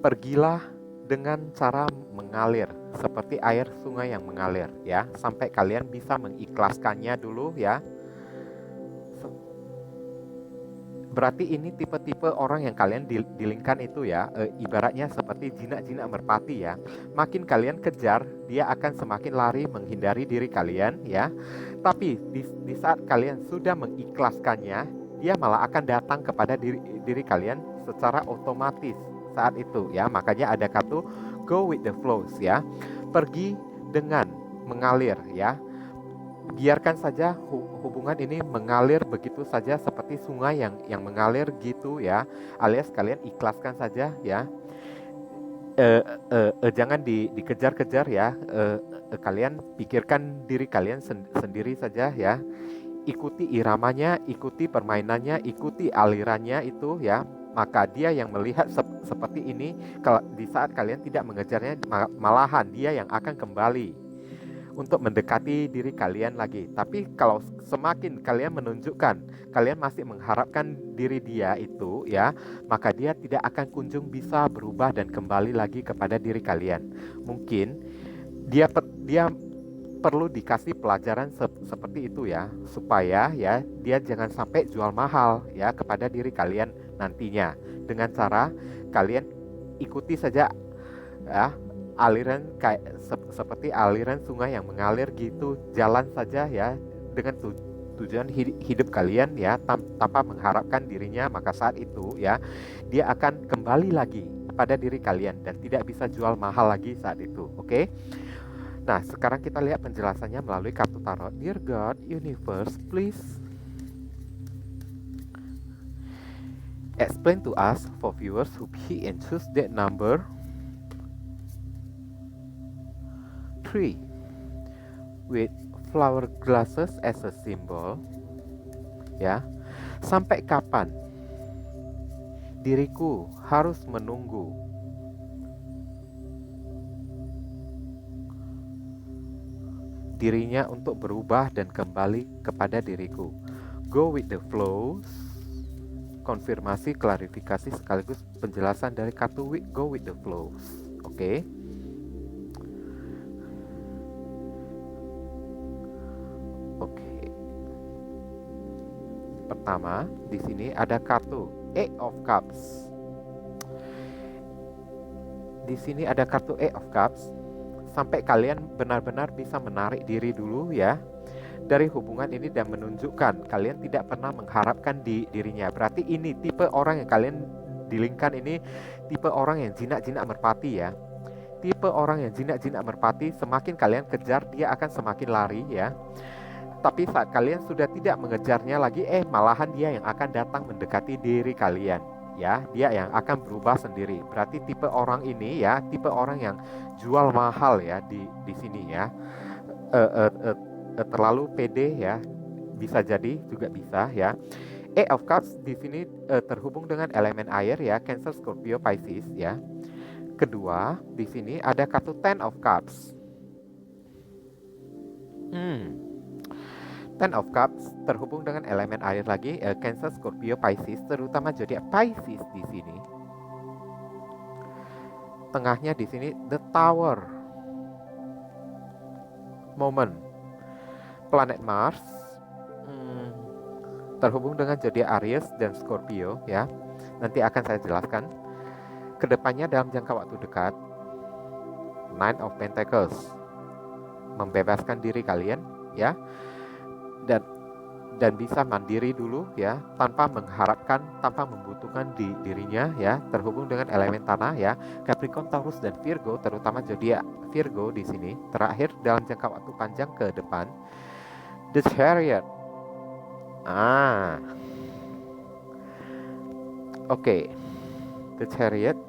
Pergilah dengan cara mengalir seperti air sungai yang mengalir ya, sampai kalian bisa mengikhlaskannya dulu ya. Berarti ini tipe-tipe orang yang kalian dilingkan itu ya, ibaratnya seperti jinak-jinak merpati ya. Makin kalian kejar, dia akan semakin lari menghindari diri kalian ya. Tapi di saat kalian sudah mengikhlaskannya, dia malah akan datang kepada diri kalian secara otomatis saat itu ya. Makanya ada kartu go with the flows ya. Pergi dengan mengalir ya. Biarkan saja hubungan ini mengalir begitu saja seperti sungai yang mengalir gitu ya, alias kalian ikhlaskan saja ya. Jangan dikejar-kejar ya. Kalian pikirkan diri kalian sendiri saja ya. Ikuti iramanya, ikuti permainannya, ikuti alirannya itu ya. Maka dia yang melihat seperti ini, kalau di saat kalian tidak mengejarnya, malahan dia yang akan kembali untuk mendekati diri kalian lagi. Tapi kalau semakin kalian menunjukkan kalian masih mengharapkan diri dia itu ya, maka dia tidak akan kunjung bisa berubah dan kembali lagi kepada diri kalian. Mungkin dia perlu dikasih pelajaran seperti itu ya, supaya ya dia jangan sampai jual mahal ya kepada diri kalian nantinya, dengan cara kalian ikuti saja ya aliran kayak seperti aliran sungai yang mengalir gitu, jalan saja ya dengan tujuan hidup kalian ya, tanpa mengharapkan dirinya, maka saat itu ya dia akan kembali lagi pada diri kalian dan tidak bisa jual mahal lagi saat itu. Oke? Nah, sekarang kita lihat penjelasannya melalui kartu tarot. Dear God, Universe, please explain to us for viewers who pick and choose that number 3 with flower glasses as a symbol. Ya, sampai kapan diriku harus menunggu dirinya untuk berubah dan kembali kepada diriku. Go with the flow. Konfirmasi, klarifikasi sekaligus penjelasan dari kartu Go with the flow. Oke. Oke. Pertama, di sini ada kartu Eight of Cups. Di sini ada kartu Eight of Cups. Sampai kalian benar-benar bisa menarik diri dulu ya dari hubungan ini dan menunjukkan kalian tidak pernah mengharapkan di dirinya. Berarti ini tipe orang yang kalian dilingkan ini tipe orang yang jinak-jinak merpati ya. Tipe orang yang jinak-jinak merpati, semakin kalian kejar dia akan semakin lari ya. Tapi saat kalian sudah tidak mengejarnya lagi, malahan dia yang akan datang mendekati diri kalian. Ya, dia yang akan berubah sendiri. Berarti tipe orang ini ya, tipe orang yang jual mahal ya di sini ya. Terlalu pede ya, bisa jadi juga bisa ya. Eight of Cups di sini terhubung dengan elemen air ya, Cancer, Scorpio, Pisces ya. Kedua, di sini ada kartu Ten of Cups. Ten of Cups terhubung dengan elemen air lagi, Cancer, Scorpio, Pisces, terutama zodiak Pisces di sini. Tengahnya di sini The Tower. Moment. Planet Mars terhubung dengan zodiak Aries dan Scorpio ya. Nanti akan saya jelaskan kedepannya dalam jangka waktu dekat. Nine of Pentacles. Membebaskan diri kalian ya. Dan bisa mandiri dulu ya, tanpa mengharapkan, tanpa membutuhkan dirinya ya, terhubung dengan elemen tanah ya, Capricorn, Taurus dan Virgo, terutama zodiak Virgo di sini. Terakhir dalam jangka waktu panjang ke depan, The Chariot. Oke. The Chariot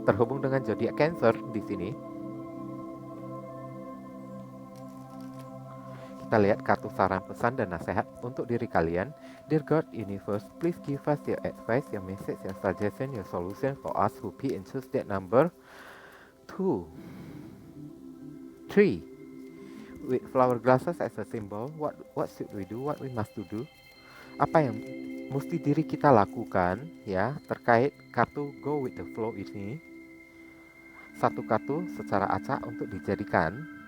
terhubung dengan zodiak Cancer di sini. Kita lihat kartu saran, pesan, dan nasihat untuk diri kalian. Dear God, Universe, please give us your advice, your message, your suggestion, your solution for us who pick and choose that number 2, 3 with flower glasses as a symbol. What should we do? What we must do? Apa yang mesti diri kita lakukan ya terkait kartu Go with the Flow ini? Satu kartu secara acak untuk dijadikan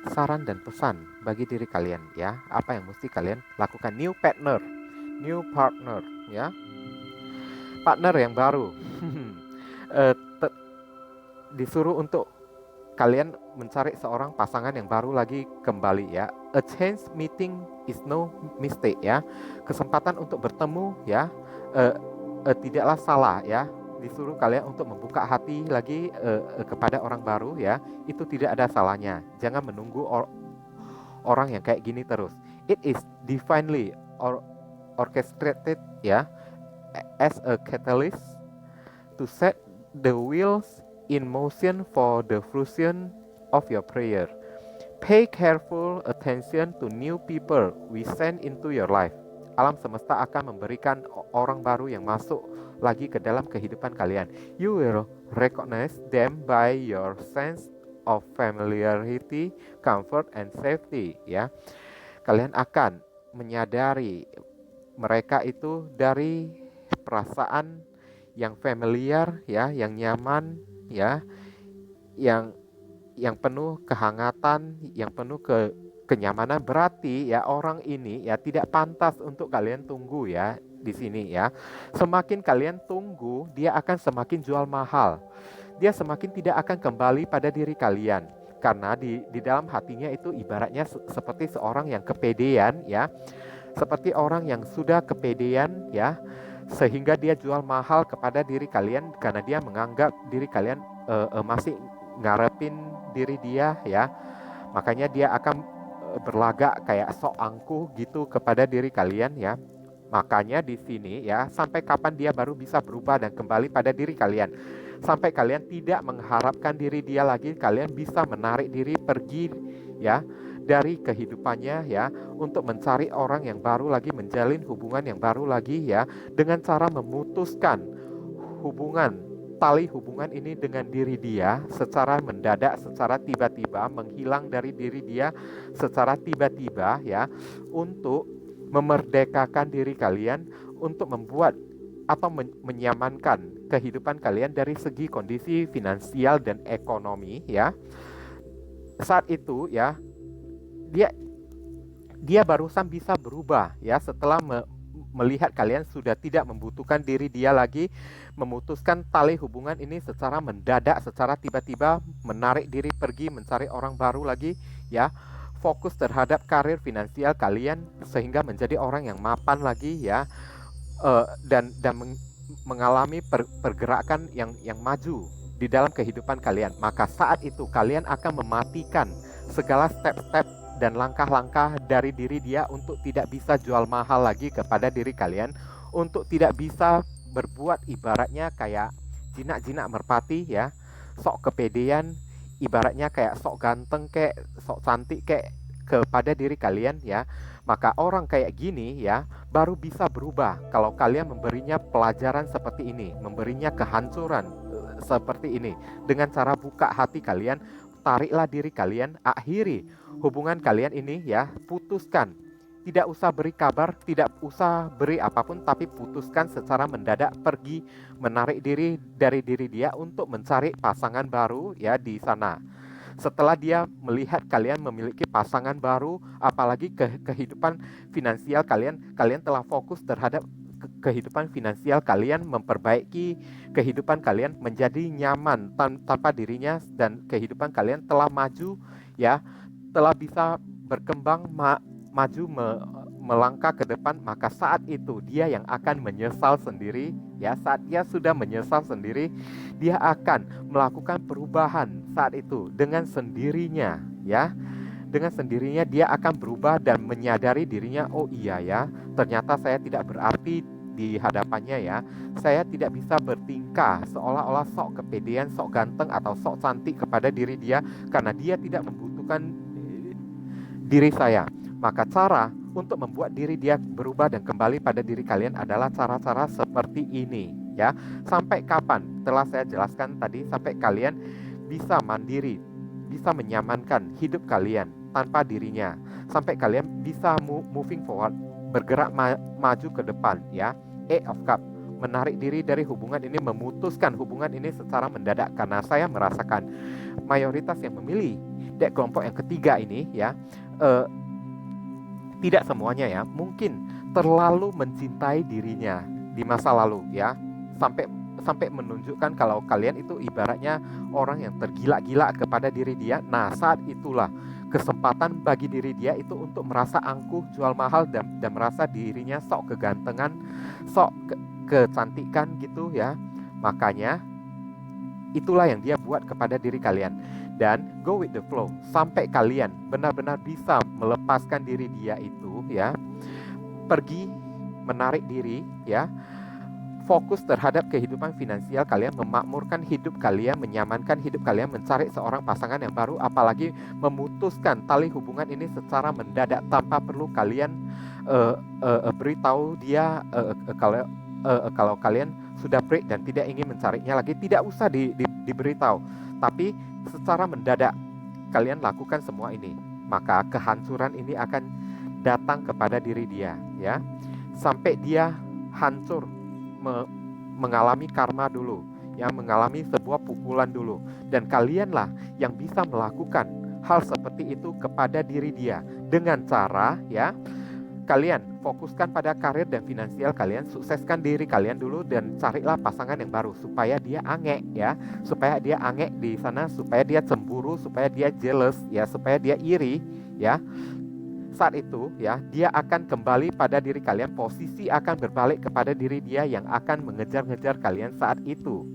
saran dan pesan bagi diri kalian ya, apa yang mesti kalian lakukan. New partner ya, partner yang baru. Disuruh untuk kalian mencari seorang pasangan yang baru lagi kembali ya. A chance meeting is no mistake ya, kesempatan untuk bertemu ya, tidaklah salah ya. Disuruh kalian untuk membuka hati lagi kepada orang baru ya, itu tidak ada salahnya. Jangan menunggu orang yang kayak gini terus. It is divinely orchestrated ya, as a catalyst to set the wheels in motion for the fruition of your prayer. Pay careful attention to new people we send into your life. Alam semesta akan memberikan orang baru yang masuk lagi ke dalam kehidupan kalian. You will recognize them by your sense of familiarity, comfort, and safety. Ya, kalian akan menyadari mereka itu dari perasaan yang familiar, ya, yang nyaman, ya, yang penuh kehangatan, yang penuh kenyamanan. Berarti ya orang ini ya tidak pantas untuk kalian tunggu ya di sini ya. Semakin kalian tunggu, dia akan semakin jual mahal. Dia semakin tidak akan kembali pada diri kalian. Karena di dalam hatinya itu ibaratnya seperti seorang yang kepedean ya. Seperti orang yang sudah kepedean ya, sehingga dia jual mahal kepada diri kalian karena dia menganggap diri kalian masih ngarepin diri dia ya. Makanya dia akan berlagak kayak sok angkuh gitu kepada diri kalian ya. Makanya di sini ya, sampai kapan dia baru bisa berubah dan kembali pada diri kalian? Sampai kalian tidak mengharapkan diri dia lagi, kalian bisa menarik diri pergi ya dari kehidupannya ya, untuk mencari orang yang baru lagi, menjalin hubungan yang baru lagi ya, dengan cara memutuskan tali hubungan ini dengan diri dia secara mendadak, secara tiba-tiba, menghilang dari diri dia secara tiba-tiba ya, untuk memerdekakan diri kalian, untuk membuat atau menyamankan kehidupan kalian dari segi kondisi finansial dan ekonomi ya. Saat itu ya, dia barusan bisa berubah ya, setelah melihat kalian sudah tidak membutuhkan diri dia lagi, memutuskan tali hubungan ini secara mendadak, secara tiba-tiba, menarik diri pergi mencari orang baru lagi ya, fokus terhadap karir finansial kalian sehingga menjadi orang yang mapan lagi ya, dan mengalami pergerakan yang maju di dalam kehidupan kalian. Maka saat itu kalian akan mematikan segala step-step dan langkah-langkah dari diri dia untuk tidak bisa jual mahal lagi kepada diri kalian, untuk tidak bisa berbuat ibaratnya kayak jinak-jinak merpati ya, sok kepedean, ibaratnya kayak sok ganteng kayak sok cantik kayak kepada diri kalian ya. Maka orang kayak gini ya baru bisa berubah kalau kalian memberinya pelajaran seperti ini, memberinya kehancuran seperti ini dengan cara buka hati kalian, tariklah diri kalian, akhiri hubungan kalian ini ya, putuskan. Tidak usah beri kabar, tidak usah beri apapun, tapi putuskan secara mendadak, pergi menarik diri dari diri dia untuk mencari pasangan baru ya di sana. Setelah dia melihat kalian memiliki pasangan baru, apalagi kehidupan finansial kalian telah fokus terhadap kehidupan finansial kalian, memperbaiki kehidupan kalian menjadi nyaman tanpa dirinya, dan kehidupan kalian telah maju ya, telah bisa berkembang, maju melangkah ke depan. Maka saat itu dia yang akan menyesal sendiri ya. Saat dia sudah menyesal sendiri, dia akan melakukan perubahan saat itu dengan sendirinya ya. Dengan sendirinya dia akan berubah dan menyadari dirinya, oh iya ya, ternyata saya tidak berarti di hadapannya ya. Saya tidak bisa bertingkah seolah-olah sok kepedean, sok ganteng atau sok cantik kepada diri dia, karena dia tidak membutuhkan diri saya. Maka cara untuk membuat diri dia berubah dan kembali pada diri kalian adalah cara-cara seperti ini ya. Sampai kapan? Telah saya jelaskan tadi, sampai kalian bisa mandiri, bisa menyamankan hidup kalian tanpa dirinya, sampai kalian bisa moving forward, bergerak maju ke depan ya. Eight of Cups, menarik diri dari hubungan ini, memutuskan hubungan ini secara mendadak. Karena saya merasakan mayoritas yang memilih dari kelompok yang ketiga ini ya, tidak semuanya ya, mungkin terlalu mencintai dirinya di masa lalu ya, sampai menunjukkan kalau kalian itu ibaratnya orang yang tergila-gila kepada diri dia. Nah, saat itulah kesempatan bagi diri dia itu untuk merasa angkuh, jual mahal, dan merasa dirinya sok kegantengan, sok kecantikan gitu ya. Makanya itulah yang dia buat kepada diri kalian. Dan go with the flow sampai kalian benar-benar bisa melepaskan diri dia itu ya, pergi menarik diri ya, fokus terhadap kehidupan finansial kalian, memakmurkan hidup kalian, menyamankan hidup kalian, mencari seorang pasangan yang baru, apalagi memutuskan tali hubungan ini secara mendadak tanpa perlu kalian beritahu dia kalau kalian sudah break dan tidak ingin mencarinya lagi, tidak usah diberitahu, tapi secara mendadak kalian lakukan semua ini, maka kehancuran ini akan datang kepada diri dia, ya, sampai dia hancur, mengalami karma dulu, ya, mengalami sebuah pukulan dulu, dan kalianlah yang bisa melakukan hal seperti itu kepada diri dia dengan cara, ya, kalian fokuskan pada karir dan finansial kalian, sukseskan diri kalian dulu, dan carilah pasangan yang baru supaya dia angek, ya, supaya dia angek di sana, supaya dia cemburu, supaya dia jealous, ya, supaya dia iri, ya. Saat itu, ya, dia akan kembali pada diri kalian, posisi akan berbalik kepada diri dia yang akan mengejar-ngejar kalian saat itu.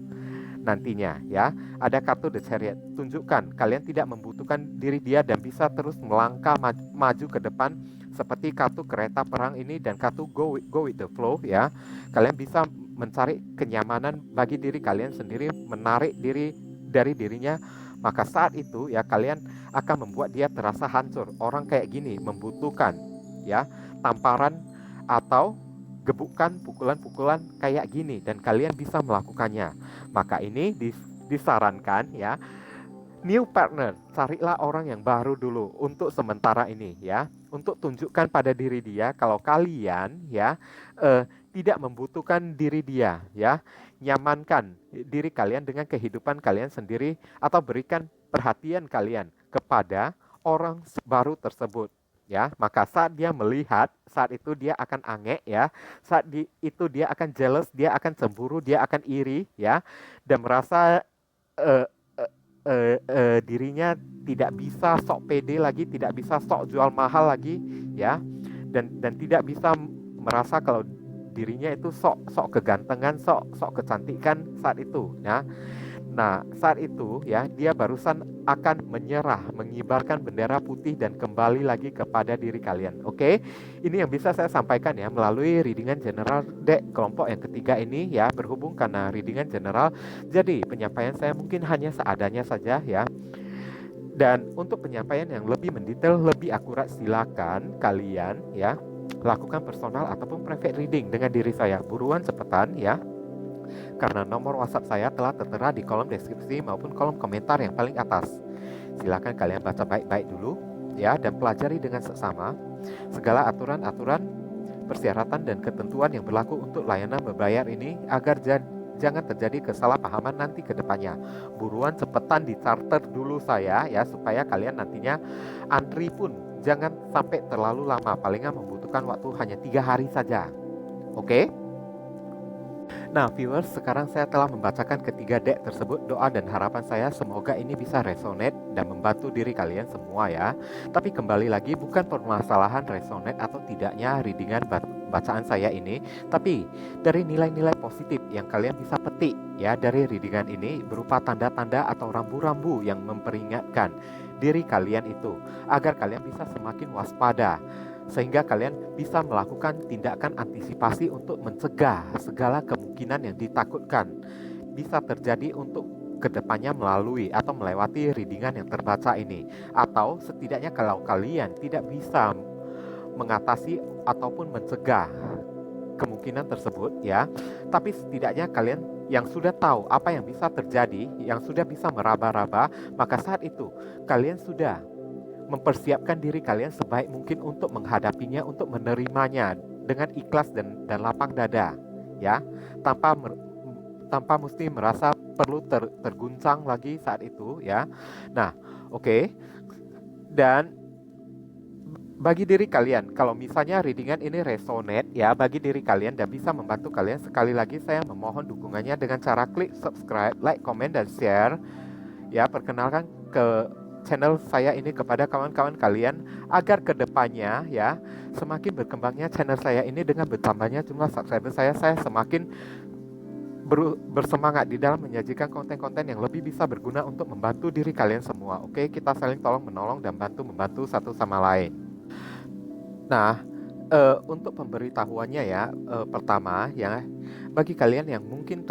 Nantinya, ya, ada kartu The Chariot, tunjukkan kalian tidak membutuhkan diri dia dan bisa terus melangkah maju ke depan, seperti kartu kereta perang ini dan kartu go with the flow, ya. Kalian bisa mencari kenyamanan bagi diri kalian sendiri, menarik diri dari dirinya, maka saat itu, ya, kalian akan membuat dia terasa hancur. Orang kayak gini membutuhkan, ya, tamparan atau gebukan, pukulan-pukulan kayak gini, dan kalian bisa melakukannya. Maka ini disarankan, ya, new partner, carilah orang yang baru dulu untuk sementara ini, ya, untuk tunjukkan pada diri dia kalau kalian, ya, tidak membutuhkan diri dia, ya. Nyamankan diri kalian dengan kehidupan kalian sendiri, atau berikan perhatian kalian kepada orang baru tersebut, ya. Maka saat dia melihat, saat itu dia akan angek, ya, saat itu dia akan jealous, dia akan cemburu, dia akan iri, ya, dan merasa dirinya tidak bisa sok pede lagi, tidak bisa sok jual mahal lagi, ya, dan tidak bisa merasa kalau dirinya itu sok kegantengan, sok kecantikan saat itu, ya. Nah, saat itu, ya, dia barusan akan menyerah, mengibarkan bendera putih dan kembali lagi kepada diri kalian. Oke, ini yang bisa saya sampaikan, ya, melalui readingan general deck kelompok yang ketiga ini, ya. Berhubung karena readingan general, jadi penyampaian saya mungkin hanya seadanya saja, ya. Dan untuk penyampaian yang lebih mendetail, lebih akurat, silakan kalian, ya, lakukan personal ataupun private reading dengan diri saya. Buruan cepetan, ya, karena nomor WhatsApp saya telah tertera di kolom deskripsi maupun kolom komentar yang paling atas. Silakan kalian baca baik-baik dulu, ya, dan pelajari dengan seksama segala aturan-aturan, persyaratan dan ketentuan yang berlaku untuk layanan berbayar ini, agar jangan terjadi kesalahpahaman nanti ke depannya. Buruan cepetan di-charter dulu saya, ya, supaya kalian nantinya antri pun jangan sampai terlalu lama, palingan membutuhkan waktu hanya 3 hari saja. Oke? Nah, viewers, sekarang saya telah membacakan ketiga deck tersebut. Doa dan harapan saya semoga ini bisa resonate dan membantu diri kalian semua, ya. Tapi kembali lagi, bukan permasalahan resonate atau tidaknya readingan bacaan saya ini, tapi dari nilai-nilai positif yang kalian bisa petik, ya, dari readingan ini, berupa tanda-tanda atau rambu-rambu yang memperingatkan diri kalian itu, agar kalian bisa semakin waspada, sehingga kalian bisa melakukan tindakan antisipasi untuk mencegah segala kemungkinan yang ditakutkan bisa terjadi untuk kedepannya melalui atau melewati readingan yang terbaca ini. Atau setidaknya kalau kalian tidak bisa mengatasi ataupun mencegah kemungkinan tersebut, ya, tapi setidaknya kalian yang sudah tahu apa yang bisa terjadi, yang sudah bisa meraba-raba, maka saat itu kalian sudah mempersiapkan diri kalian sebaik mungkin untuk menghadapinya, untuk menerimanya dengan ikhlas dan lapang dada, ya, tanpa mesti merasa perlu terguncang lagi saat itu, ya. Nah, oke. Dan bagi diri kalian, kalau misalnya readingan ini resonate, ya, bagi diri kalian dan bisa membantu kalian, sekali lagi saya memohon dukungannya dengan cara klik subscribe, like, komen, dan share, ya. Perkenalkan ke channel saya ini kepada kawan-kawan kalian, agar kedepannya, ya, semakin berkembangnya channel saya ini dengan bertambahnya jumlah subscriber saya semakin bersemangat di dalam menyajikan konten-konten yang lebih bisa berguna untuk membantu diri kalian semua. Oke, kita saling tolong menolong dan bantu-membantu satu sama lain. Nah, untuk pemberitahuannya, ya, pertama, ya, Bagi kalian yang mungkin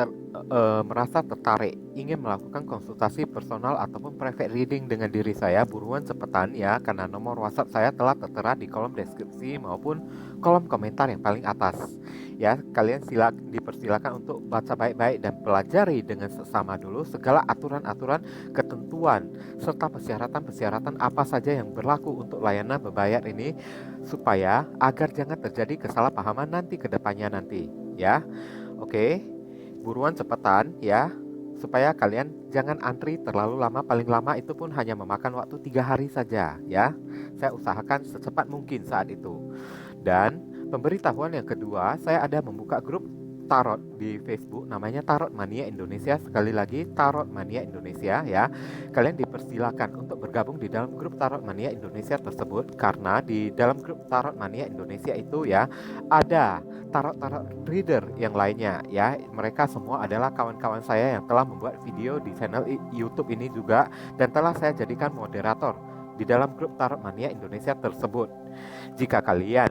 merasa tertarik ingin melakukan konsultasi personal ataupun private reading dengan diri saya, buruan cepetan ya, karena nomor WhatsApp saya telah tertera di kolom deskripsi maupun kolom komentar yang paling atas. Ya, kalian dipersilakan untuk baca baik-baik dan pelajari dengan seksama dulu segala aturan-aturan, ketentuan, serta persyaratan-persyaratan apa saja yang berlaku untuk layanan berbayar ini, supaya agar jangan terjadi kesalahpahaman nanti ke depannya nanti, ya. Oke, buruan cepetan ya, supaya kalian jangan antri terlalu lama, paling lama itu pun hanya memakan waktu 3 hari saja ya. Saya usahakan secepat mungkin saat itu. Dan pemberitahuan yang kedua, saya ada membuka grup tarot di Facebook, namanya Tarot Mania Indonesia. Sekali lagi, Tarot Mania Indonesia ya. Kalian dipersilakan untuk bergabung di dalam grup Tarot Mania Indonesia tersebut, karena di dalam grup Tarot Mania Indonesia itu ya ada tarot reader yang lainnya ya. Mereka semua adalah kawan-kawan saya yang telah membuat video di channel YouTube ini juga, dan telah saya jadikan moderator di dalam grup Tarot Mania Indonesia tersebut. Jika kalian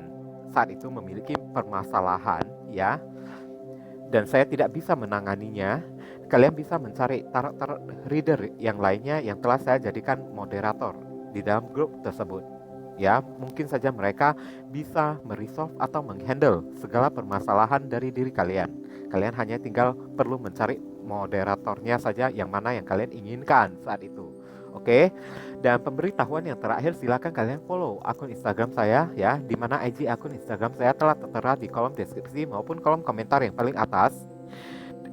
saat itu memiliki permasalahan ya, dan saya tidak bisa menanganinya, kalian bisa mencari tarot reader yang lainnya yang telah saya jadikan moderator di dalam grup tersebut. Ya, mungkin saja mereka bisa meresolve atau menghandle segala permasalahan dari diri kalian. Kalian hanya tinggal perlu mencari moderatornya saja yang mana yang kalian inginkan saat itu. Oke. Dan pemberitahuan yang terakhir, silakan kalian follow akun Instagram saya ya, di mana IG akun Instagram saya telah tertera di kolom deskripsi maupun kolom komentar yang paling atas.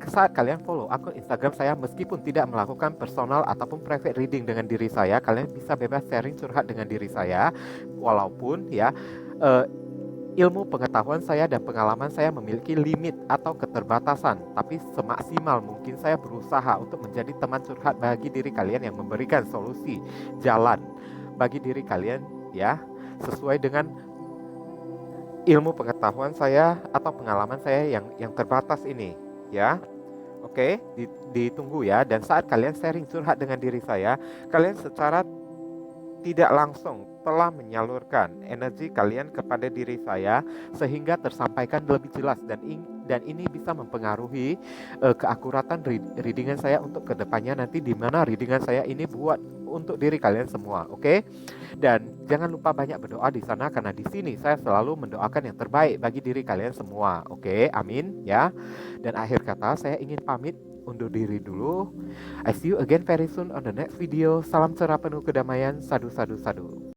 Saat kalian follow akun Instagram saya, meskipun tidak melakukan personal ataupun private reading dengan diri saya, kalian bisa bebas sharing curhat dengan diri saya. Walaupun ya ilmu pengetahuan saya dan pengalaman saya memiliki limit atau keterbatasan, tapi semaksimal mungkin saya berusaha untuk menjadi teman curhat bagi diri kalian, yang memberikan solusi jalan bagi diri kalian ya, sesuai dengan ilmu pengetahuan saya atau pengalaman saya yang terbatas ini ya. Oke, ditunggu ya. Dan saat kalian sharing curhat dengan diri saya, kalian secara tidak langsung telah menyalurkan energi kalian kepada diri saya sehingga tersampaikan lebih jelas, dan ini bisa mempengaruhi keakuratan readingan saya untuk kedepannya nanti, di mana readingan saya ini buat untuk diri kalian semua. Oke? Dan jangan lupa banyak berdoa di sana, karena di sini saya selalu mendoakan yang terbaik bagi diri kalian semua. Oke? Amin ya. Dan akhir kata, saya ingin pamit undur diri dulu. I see you again very soon on the next video. Salam cerah penuh kedamaian. Sadu, sadu, sadu.